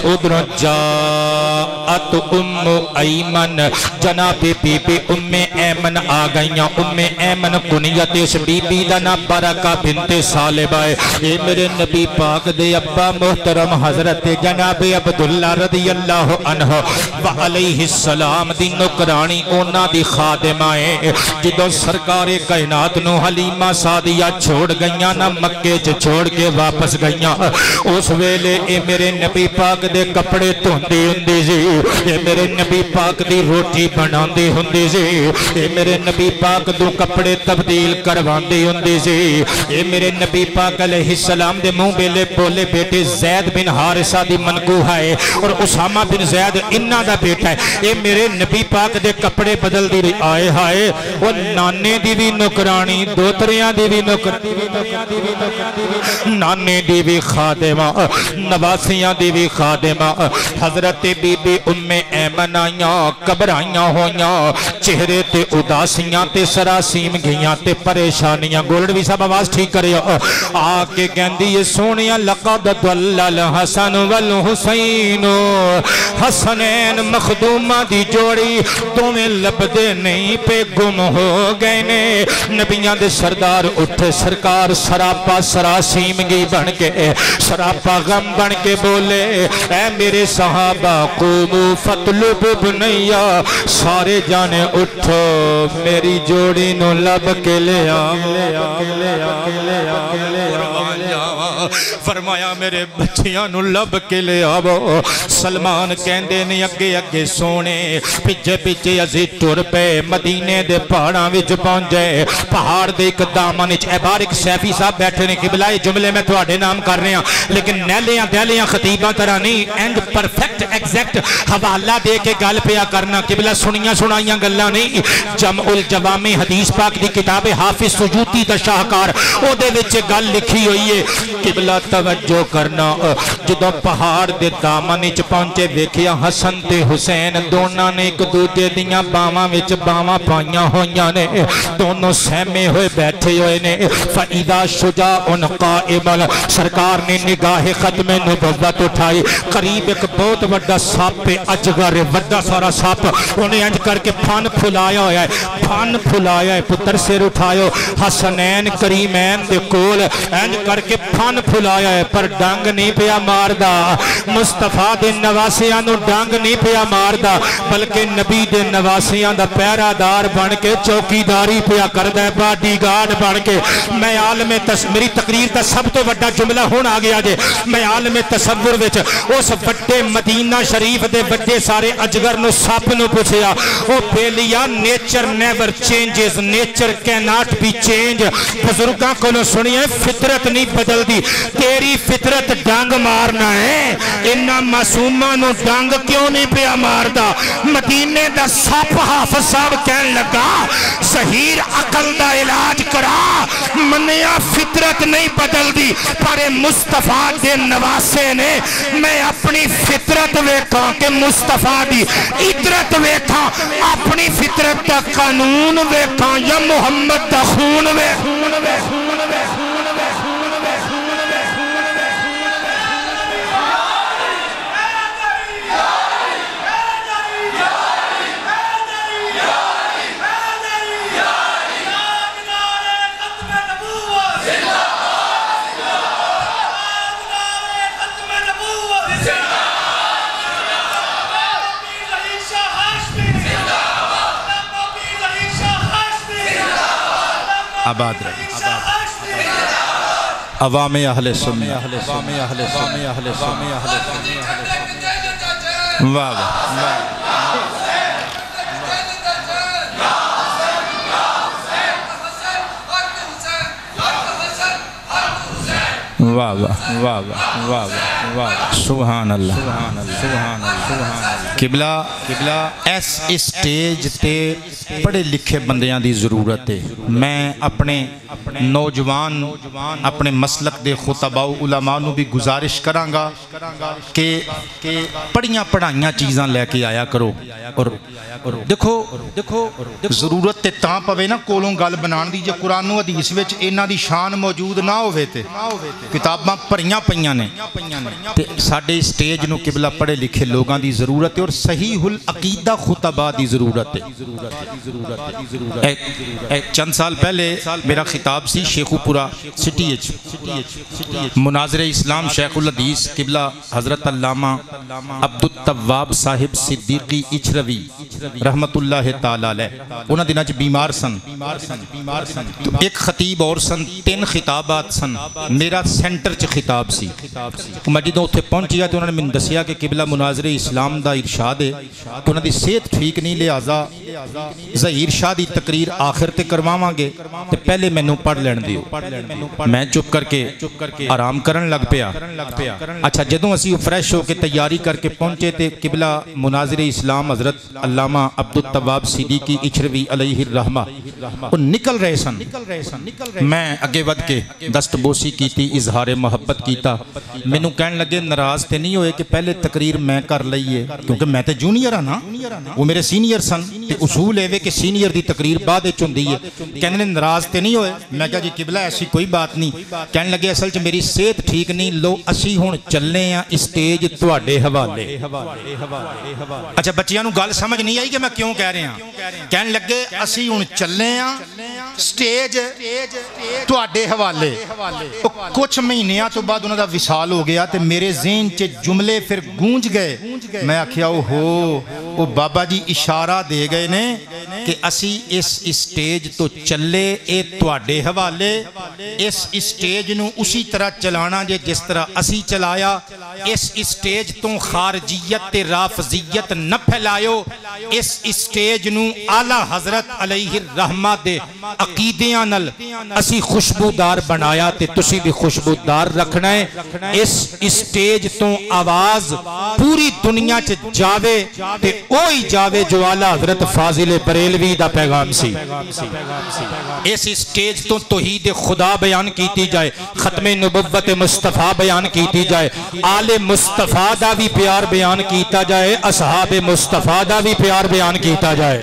ادھر جاءت ام ایمن جناب بی بی ام ایمن آ گئیاں ام ایمن کنیت اس بی بی دا نا برکہ بنت سالبہ اے میرے نبی پاک دے ابا محترم حضرت جناب عبداللہ رضی اللہ عنہ وعلیہ السلام دی نکرانی اونا دی خادمائیں جدو سرکار کائنات نو حلیمہ سعدیہ چھوڑ گئیاں نا مکے چ چھوڑ کے واپس گئیاں اس ویلے اے میرے نبی پاک دے کپڑے دھوندے ہوندے سی اے میرے نبی پاک دی روٹی بناندے ہوندے سی اے میرے نبی پاک دو کپڑے تبدیل کرواندے ہوندے سی اے میرے نبی پاک علیہ السلام دے منہ بیلے بولے بیٹے زید بن حارثہ دی منقوہ ہے اور اسامہ بن زید انہاں دا بیٹا ہے اے میرے نبی پاک دے کپڑے بدل دی آئے ہائے وہ نانے دی بھی بھی نکرانی دوتریاں دی بھی نکرانی نانے دی بھی خادمہ نواسیاں دی بھی خادمہ حضرت بی بی ام ایمن آئیاں کبرائیاں ہویاں چہرے تے اداسیاں تے سراسیم گیاں تے پریشانیاں گولڈ بھی سب آواز ٹھیک کرے آکے کہندی یہ سونیاں لقد دلل حسن والحسین حسنین مخدومہ دی جوڑی تمہیں لبدے نہیں پہ گم ہو گئے نے نبیاں دے سردار اٹھے سرکار سراپا سراسیم گی بن کے سراپا غم بن کے بولے اے میرے صحابہ قومو فطلب بنیا سارے جانے اٹھو میری جوڑی نو لب کے لے فرمایا میرے بچیاں نو لب کے لے آو سلمان کہندے نے اگے اگے سونے پچھے پچھے ازی ٹر پہ مدینے دے پہاڑاں وچ پہنچے پہاڑ دے ایک دامن وچ بارک سیفی صاحب بیٹھے نے قبلہ جملے میں تواڈے نام کر رہے ہیں لیکن نیلیاں دیلیاں خطیباں طرح نہیں اینڈ پرفیکٹ ایگزیکٹ حوالہ دے کے گل پیا کرنا قبلہ سنیاں سنائیاں گلاں نہیں جمع الجوامع حدیث پاک دی کتاب حافظ سجوتی دا شاہکار او دے وچ گل لکھی ہوئی ہے قبلہ توجہ کرنا جدوں پہاڑ دے دامن وچ پہنچے ویکھیا حسن تے حسین دونوں نے ایک دوجے دیاں باواں وچ باواں پائیاں ہویاں نے دونوں سہمے ہوئے بیٹھے ہوئے نے فَإِذَا شُجَاعٌ قَائِمٌ سرکار نے نگاہ ختم نبوت اٹھائی قریب ایک بہت بڑا ساپ اجگر بڑا سارا ساپ انہیں انج کر کے پھان پھلایا ہویا ہے پھان پھلایا ہے پتر سر اٹھائیو حسنین کریمین دے کول انج کر کے پھان پھلایا ہے پر ڈانگ نہیں پیا ماردا مصطفیٰ دے نواسیاں نو ڈانگ نہیں پیا ماردا بلکہ نبی دے نواسیاں دا پیرا دار بن کے چوکی داری پیا کردہ ہے باڈی گارڈ بن کے میں عالم میری تقریر دا سب تو بڑا جملہ ہون آ گیا جے میں عالم تصور وچ اس بڑے مدینہ شریف دے بڑے سارے اجگر نو ساپ نو پوچھیا او بیلیا nature never changes nature cannot be change بزرگاں کو لو سنیے فطرت نہیں بدل دی تیری فطرت ڈانگ مارنا ہے انہا معصومہ نو ڈانگ کیوں نہیں پیا ماردا مدینے دا ساپ حافظ صاحب کہن لگا ظہیر عقل دا علاج کرا منیا فطرت نہیں بدل دی پر مصطفیٰ دے نواسے نے میں اپنی فطرت ویکھاں کہ مصطفیٰ دی عطرت ویکھاں اپنی فطرت دا قانون ویکھاں یا محمد دا خون ویکھاں آباد رہی عوام اہل سنت واہ واہ واہ واہ واہ واہ سبحان اللہ قبلہ ایس اسٹیج تے پڑھے لکھے بندیاں دی ضرورت ہے میں اپنے نوجوان اپنے مسلک دے خطباء علماء نو بھی گزارش کرانگا کہ پڑھیاں پڑھائیاں چیزاں لے کے آیا کرو اور دیکھو ضرورت تے تاں پوے نا کولوں گل بنان دی جے قرآن و حدیث وچ انہاں دی شان موجود نہ ہوئے تے کتاباں پڑھیاں پڑھیاں نے تے ساڈے سٹیج نو قبلہ پڑھے لکھے لوگاں دی ضرورت ہے اور صحیح العقیدہ خطباء دی ضرورت ہے چند سال پہلے میرا خطاب سی شیخو پورا سٹی ایچ مناظر اسلام شیخ الحدیث قبلہ حضرت علامہ عبدالتواب صاحب صدیقی اچھروی رحمت اللہ تعالیٰ علیہ انہاں دنوں چ بیمار سن ایک خطیب اور سن 3 خطابات سن میرا سینٹر چ خطاب سی میں جدوں اتنے پہنچیا تو انہوں نے من دسیا کہ قبلہ مناظر اسلام دا ارشاد ہے تو انہوں دی صحت ٹھیک نہیں لہذا ظہیر شاہ دی تقریر آخر تے کرواواں گے تے پہلے مینوں پڑھ لین دیو میں چپ کر کے آرام کرن لگ پیا اچھا جدوں اسی فریش ہو کے تیاری کر کے پہنچے تے قبلہ مناظر اسلام حضرت حضرت علامہ عبدالتواب صدیقی اچھروی علیہ الرحمہ وہ نکل رہے سن، میں اگے ود کے دست بوسی کیتی، اظہار محبت کیتا، مینوں کہن لگے ناراض تے نہیں ہوئے کہ پہلے تقریر میں کر لئیے کیونکہ میں تے جونیئر ہاں نا، وہ میرے سینئر سن تے اصول ہے کہ سینئر دی تقریر بعد وچ ہوندی ہے، کہنے ناراض تے نہیں ہوئے، میں کہا جی قبلہ ایسی کوئی بات نہیں، کہنے لگے اصل چ میری صحت ٹھیک نہیں، لو اسی ہن چلے ہیں اسٹیج تواڈے حوالے۔ اچھا بچیاں نو گل سمجھ نہیں آئی کہ میں کیوں کہہ رہے ہیں، کہنے لگے اسی ہن چلے ہیں سٹیج تواڈے حوالے۔ کچھ مہینیاں تو بعد انہاں دا وصال ہو گیا تے میرے ذہن چ جملے پھر گونج گئے، میں آکھیا او بابا جی اشارہ دے گئے نے کہ اسی اس اسٹیج تو چلے اے تواڈے حوالے، اس اسٹیج نو اسی طرح چلانا جے جس طرح اسی چلایا، اس اسٹیج تو خارجیت تے رافضیت نہ پھیلایو، اس اسٹیج نو اعلیٰ حضرت علیہ الرحمہ دے عقیدیاں نل اسی خوشبودار بنایا تے تسی بھی خوشبودار رکھنا ہے، اس اسٹیج تو آواز پوری دنیا چ جاوے تے اوہی جاوے جو اعلیٰ حضرت فاضل بریلوی دا پیغام سی، اس اسٹیج تو توحید خدا بیان کیتی جائے، ختم نبوت مصطفیٰ بیان کیتی جائے، آل مصطفیٰ دا بھی پیار بیان کیتا جائے، اصحاب مصطفیٰ دا بھی پیار بیان کیتا جائے،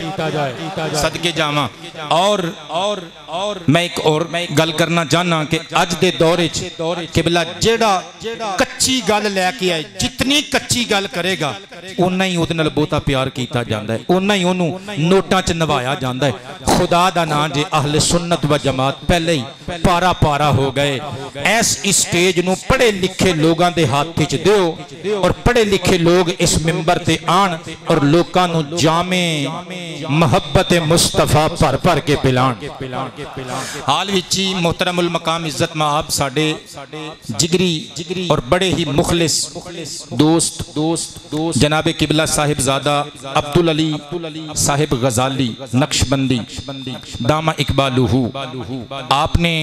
صدقے جاواں۔ اور میں ایک اور گل کرنا چاہنا کہ اج دے دورے قبلہ جیڑا کچی گل لے کے آئے، جتنی کچی گل کرے گا اونا ہی اودے نال بہتا پیار کیتا جاندا ہے، اونا ہی اونوں نوٹاں چ نوایا جاندا ہے۔ خدا دا نام جے اہل سنت و جماعت پہلے ہی پارا پارا ہو گئے، ایس اسٹیج نو پڑھے لکھے لوگاں دے ہاتھ وچ دیو اور پڑھے لکھے لوگ اس منبر تے آن اور لوکاں نو جامع محبت مصطفیٰ پر کے پلان۔ حال وچی محترم المقام عزت مآب ساڑے جگری اور بڑے ہی مخلص دوست جناب قبلہ صاحب زادہ عبدالعلی صاحب غزالی نقشبندی دامہ اقبالہو، آپ نے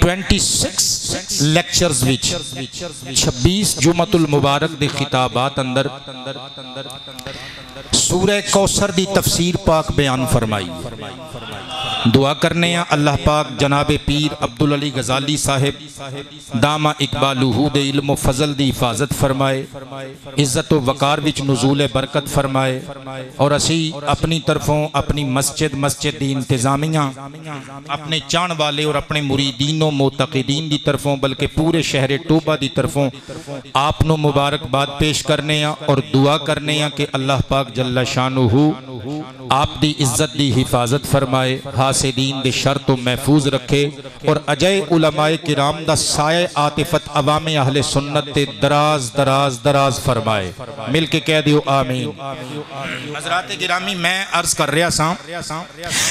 26 لیکچرز وچ 26 جمعۃ المبارک دے خطابات اندر سورہ کوثر دی تفسیر پاک بیان فرمائی۔ دعا کرنے ہیں اللہ پاک جناب پیر عبدالعلی غزالی صاحب دامہ اقبالہو دے علم و فضل دی حفاظت فرمائے، عزت و وقار وچ نزول برکت فرمائے، اور اسی اپنی طرفوں اپنی مسجد دی انتظامیہ اپنے چان والے اور اپنے مریدین و معتقدین دی طرفوں بلکہ پورے شہر ٹوبہ دی طرفوں آپ نو مبارکباد پیش کرنے ہیں اور دعا کرنے ہیں کہ اللہ پاک جل شانہ آپ دی عزت دی حفاظت فرمائے، حاسدین دے شر تو محفوظ رکھے، اور اجائے علماء کرام دا سائے عاطفت عوام اہل سنت تے دراز دراز دراز فرمائے، مل کے کہہ دیو آمین۔ حضرات گرامی میں عرض کر رہا سا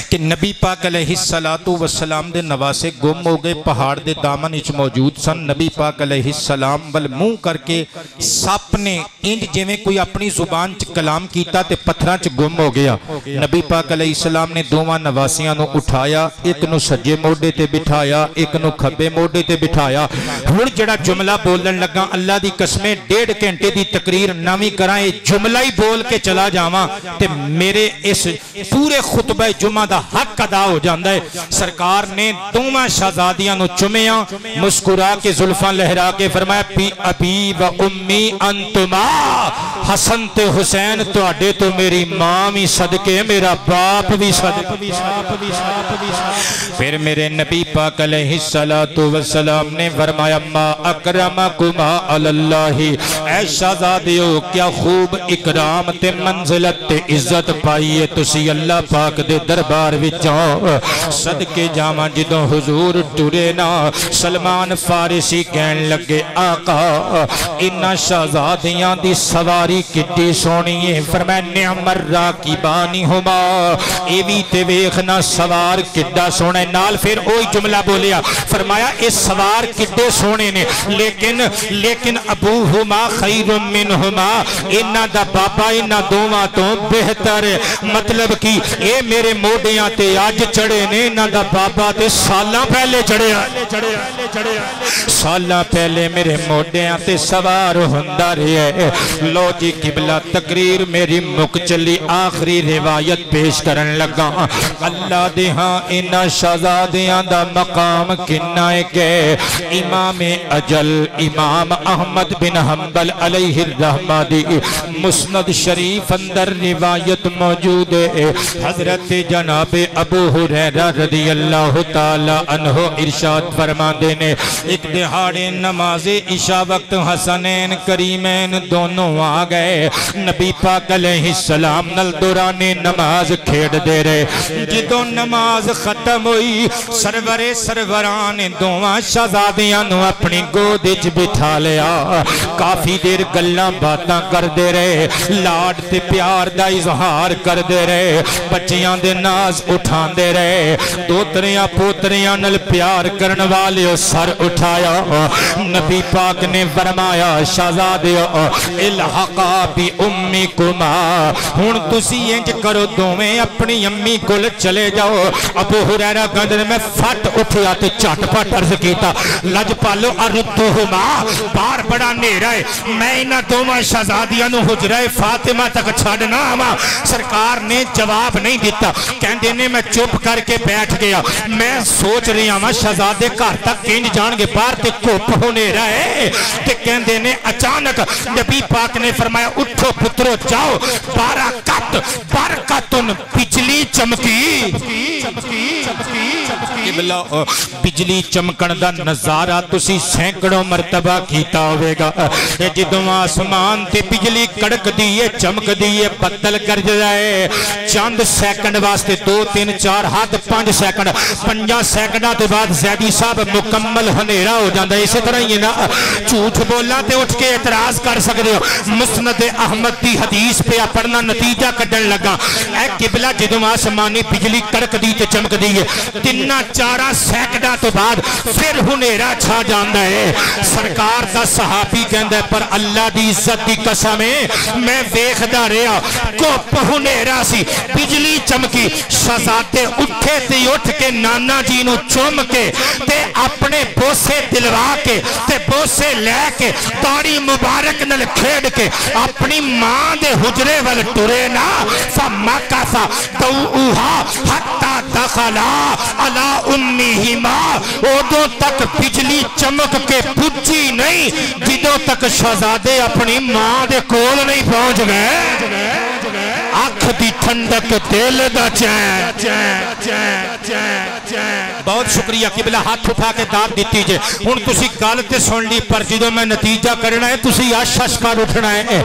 کہ نبی پاک علیہ السلام دے نواسے گم ہو گئے، پہاڑ دے دامن اچ موجود سن، نبی پاک علیہ السلام بل منہ کر کے سپ نے انج جویں کوئی اپنی زبان چ کلام کیتا تے پتھراں چ گم ہو گیا۔ نبی پاک علیہ السلام نے دوواں نواسیاں نو اٹھایا، ایک نو سجے موڈے تے بٹھایا، ایک نو کھبے موڈے تے بٹھایا۔ ہن جڑا جملہ بولن لگا اللہ دی قسمیں 1.5 گھنٹے دی تقریر ناویں کرائیں، جملہ ہی بول کے چلا جاواں تے میرے اس پورے خطبہ جمعہ دا حق ادا ہو جاندا ہے۔ سرکار نے دوواں شہزادیاں نو چومیا، مسکرا کے زلفاں لہرا کے فرمایا بی ابی و امی انتما، حسن تے حسین تواڈے تو میری ماں بھی صدقے میرا باپ بھی صدقے۔ پھر میرے نبی پاک علیہ السلام نے فرمایا ما اکرمکما علی اللہ، اے شہزادیو کیا خوب اکرام تے منزلت تے عزت پائیے تسی اللہ پاک دے دربار وچوں۔ صدقے جاواں جدوں حضور ٹرے نا سلمان فارسی کہن لگے آقا انہاں شہزادیاں دی سواری کتنی سونی ہے، فرمایا نعم الراکبان ہما، اے بھی تے ویکھنا سوار کڈا سونا ہے۔ نال پھر اوہی جملہ بولیا، فرمایا اس سوار کڈے سونے نے لیکن ابوہما خیر منہما، انہاں دا بابا انہاں دوواں تو بہتر ہے۔ مطلب کی اے میرے موڈیاں تے اج چڑھے نے، انہاں دا بابا تے سالاں پہلے چڑھے، سالاں پہلے میرے موڈیاں تے سوار ہوندا رہیا ہے۔ لو جی قبلہ تقریر میری مک چلی آخری روایت پیش کرن لگا اللہ دے ہاں انہا شہزادیاں دا مقام کنہ کے امام اجل امام احمد بن حنبل علیہ الرحمہ دی مسند شریف اندر روایت موجود ہے حضرت جناب ابو ہریرہ رضی اللہ تعالی عنہ ارشاد فرما دینے ایک دہاڑے نماز عشاء وقت حسنین کریمین دونوں آ گئے نبی پاک علیہ السلام نل دوران نماز کھیڑ دے رہے جدوں نماز ختم ہوئی سروران دونوں شہزادیاں نو اپنی گودج بٹھا لیا کافی دیر گلاں باتاں کر دے رہے لاڈ تے پیار دا اظہار کر دے رہے بچیاں دے ناز اٹھان دے رہے دوتریاں پوتریاں نل پیار کرن والے سر اٹھایا نبی پاک نے فرمایا شہزادیو الحقا بی امی کما ہون تسی انج کرو دومیں اپنی امی کل چلے جاؤ ابو ہریرہ گندر میں فٹ اٹھیا تے چٹ پٹ عرض کیتا لج پالو اردو ہما بار بڑا نیرہ ہے میں انہ دومہ شہزادیاں نو حجرہ فاطمہ تک چھڑنا ہما سرکار نے جواب نہیں دیتا کہندے نے میں چپ کر کے بیٹھ گیا میں سوچ رہی ہوں شہزادے گھر تک کنج جان گے بار تے کوپ ہونے رہے تے کہندے نے اچانک نبی پاک نے فرمایا اٹھو پترو جاؤ برکتن بجلی چمکی بجلی چمکن دا نظارہ تسی سینکڑوں مرتبہ کیتا ہوئے گا جدوں آسمان تے بجلی کڑک دیئے چمک دیئے بدل کر جائے چند سیکنڈ واسطے 2 3 4 حد 5 سیکنڈ 5 سیکنڈاں تے بعد زیادی صاحب مکمل ہنیرا ہو جاندہ اسی طرح یہ نا جھوٹ بولنا تے اٹھ کے اعتراض کر سکتے ہو مسند احمد دی حدیث پہ اپنا نتیجہ کڈن لگا اے قبلہ جدوں آسمانی بجلی کڑک دی تے چمک دیئے 3-4 سیکنڈاں تو بعد پھر ہنیرا چھا جاندہ ہے سرکار دا صحابی کہندہ ہے پر اللہ دی عزت دی قسمیں میں ویکھدا رہیا کوپ ہنیرا سی بجلی چمکی شہزادے اٹھے تے اٹھ کے نانا جی نو چوم کے تے اپنے بوسے دلوا کے تے بوسے لے کے تاڑی مبارک نل کھیڑ کے اپنی ماں دے حجرے وال ٹرے نا فمکثا دوؤہا حتی دخلا علی امیہما اودوں تک بجلی چمک کے پجی نہیں جدوں تک شہزادے اپنی ماں دے کول نہیں پہنچ گئے آنکھ دی ٹھنڈک دل دا چین بہت شکریہ قبلہ ہاتھ اٹھا کے داد دیتی جے ہون تسی گالتے سن لی پر جدوں میں نتیجہ کرنا ہے تسی آشش کر اٹھنا ہے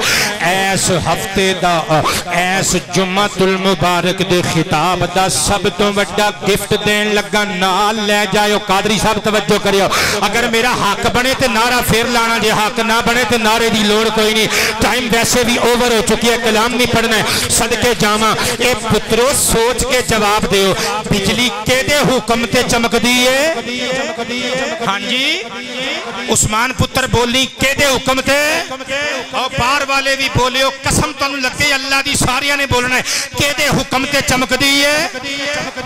ایس ہفتے دا ایس جمعۃ المبارک دے خطاب دا سب تو وڈا گفٹ دین لگا نال لے جائیو قادری صاحب توجہ کریو اگر میرا حق بنے تے نعرہ پھر لانا جے حق نہ بنے تے نعرے دی لوڑ کوئی نہیں ٹائم ویسے بھی اوور ہو چکی ہے کلام نہیں پڑھنا ہے صدقے جامع اے پترو سوچ کے جواب دیو بجلی کے دے حکم تے چمک دیئے ہاں جی عثمان پتر بولی کے دے حکم تے اور بار والے بھی بولے ہو قسم تو لگے اللہ دی ساریاں نے بولنا ہے کے دے حکم تے چمک دیئے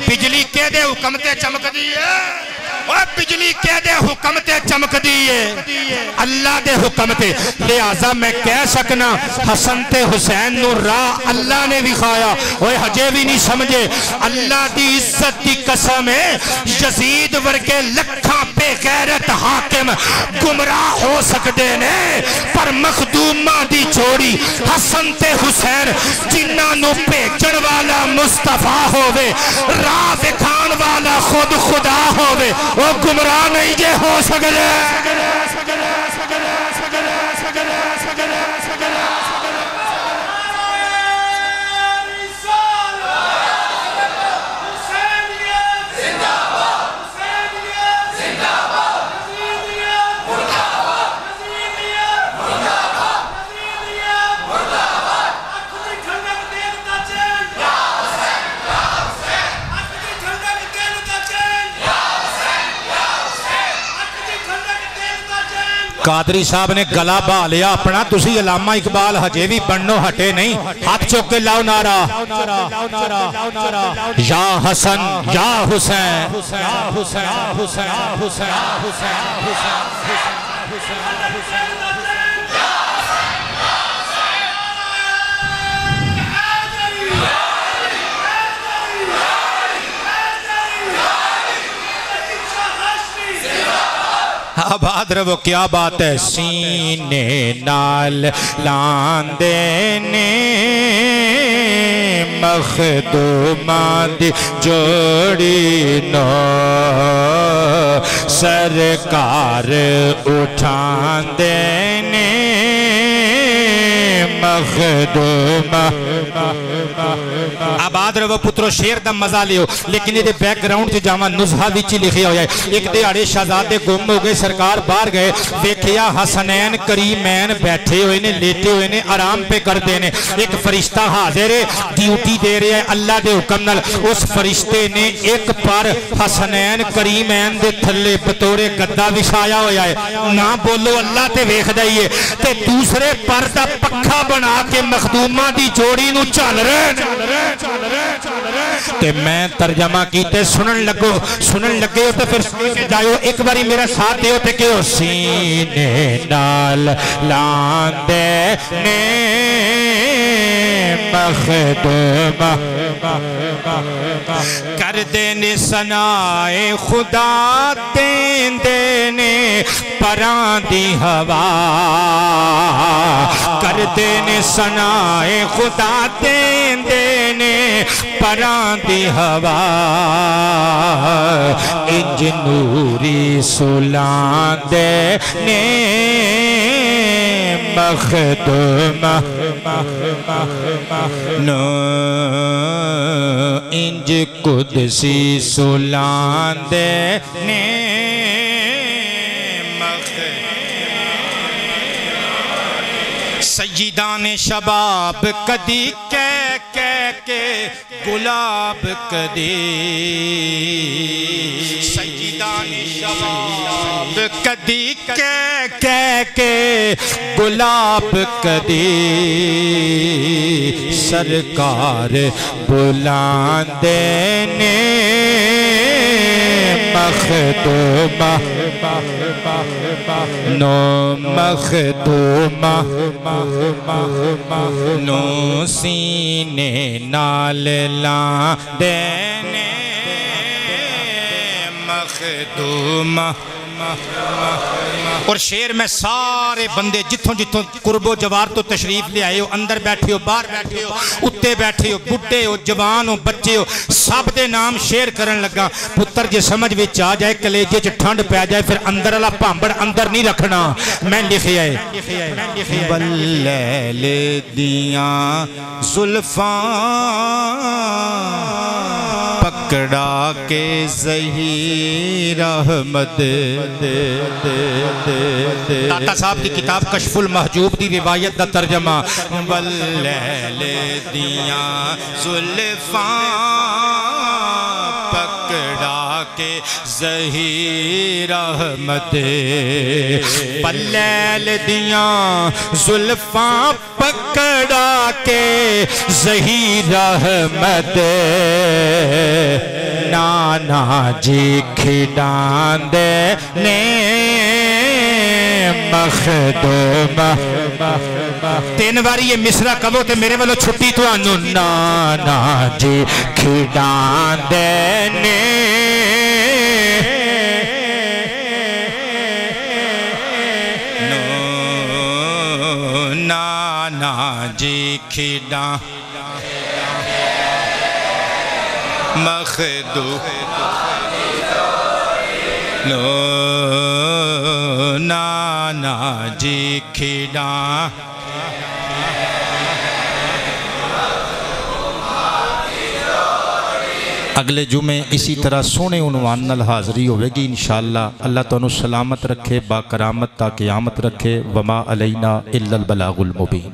بجلی کے دے حکم تے چمک دیئے اور بجلی کے دے حکم تے چمک دیئے اللہ دے حکم تے لہذا میں کہہ سکنا حسن تے حسین نو راہ اللہ نے بھی کھایا اوہ حجے بھی نہیں سمجھے اللہ دی عزت دی قسم ہے یزید ورگے لکھاں بے غیرت حاکم گمراہ ہو سکتے نے پر مخدومہ دی چھوڑی حسن تے حسین جنہاں نو پیچڑ والا مصطفیٰ ہووے راہ دکھان والا خود خدا ہووے وہ گمراہ نہیں جے ہو سکتے قادری صاحب نے گلا بھا لیا اپنا تسی علامہ اقبال ہجے بھی بننو ہٹے نہیں ہاتھ چوک کے لاؤ نعرہ یا حسن یا حسین یا حسین حسین حسین حسین آباد رہو کیا بات ہے سینے نال لاندے نے مخدوماں دی جوڑی نو سرکار اٹھاندے نے مخدوماں آباد رہو پترو شیر دا مزہ لیو لیکن یہ بیک گراؤنڈ سے جاواں نزہہ وچ لکھیا ہویا ہے ایک دیہاڑے شہزادے گم ہو گئے سرکار باہر گئے ویکھیا حسنین کریمین بیٹھے ہوئے نے لیٹے ہوئے نے آرام پہ کردے نے ایک فرشتہ حاضر ہے ڈیوٹی دے رہے ہیں اللہ دے حکم نال اس فرشتے نے ایک پر حسنین کریمین دے تھلے بطورے گدا وچھایا ہویا ہے نہ بولو اللہ تے ویکھدا ہی ہے تے دوسرے پر دا پکھا بنا کے مخدوماں دی جوڑی نو چل رہے تے میں ترجمہ کیتے سنن لگے ہو تو پھر جائیو ایک باری میرا ساتھ دیو تے کہ سینے نال لاندے نے مخدومہ کر دینے سنائے خدا دینے پران دی ہوا کر دینے سنائے خدا دینے پران دی ہوا انج نوری سلان دینے مخدومہ نو انج قدسی سلان دینے سیدان شباب کدی کہہ کے گلاب کدی سیدان شباب کدی کہہ کے گلاب کدی سرکار بلاندے نے مخدومہ نو مخدومہ نو سینے نال لاندے نے مخدومہ اور شیر میں سارے بندے جتھوں قرب و جوار تو تشریف لے آئے ہو اندر بیٹھے ہو باہر بیٹھے ہو اتے بیٹھے ہو بڈھے ہو جوان ہو بچے ہو سب دے نام شیر کرن لگا پتر جے سمجھ وچ آ جائے کلیجے چ ٹھنڈ پہ جائے پھر اندر والا بھانبڑ اندر نہیں رکھنا میں لکھیا ہے بلیل دیاں زلفاں پکڑا کے ظہیر احمد داتا صاحب کی کتاب کشف المحجوب دی روایت دا ترجمہ بلیل دیاں زلفاں پکڑا کے ظہیر احمد بلیل دیاں زلفاں پکڑا کے ظہیر احمد نانا جی کھڑان دے نے مخدومہ تین باری یہ مصرع کبو تے میرے والو چھٹی تو آنو نانا جی کھڑان دے نے نانا جی کھڑان مخدوم نانا جی کھڑان اگلے جمعے اسی طرح سونے عنوان نال حاضری ہوئے گی انشاءاللہ اللہ تعالیٰ سلامت رکھے با کرامت تا قیامت رکھے وما علینا الا البلاغ المبین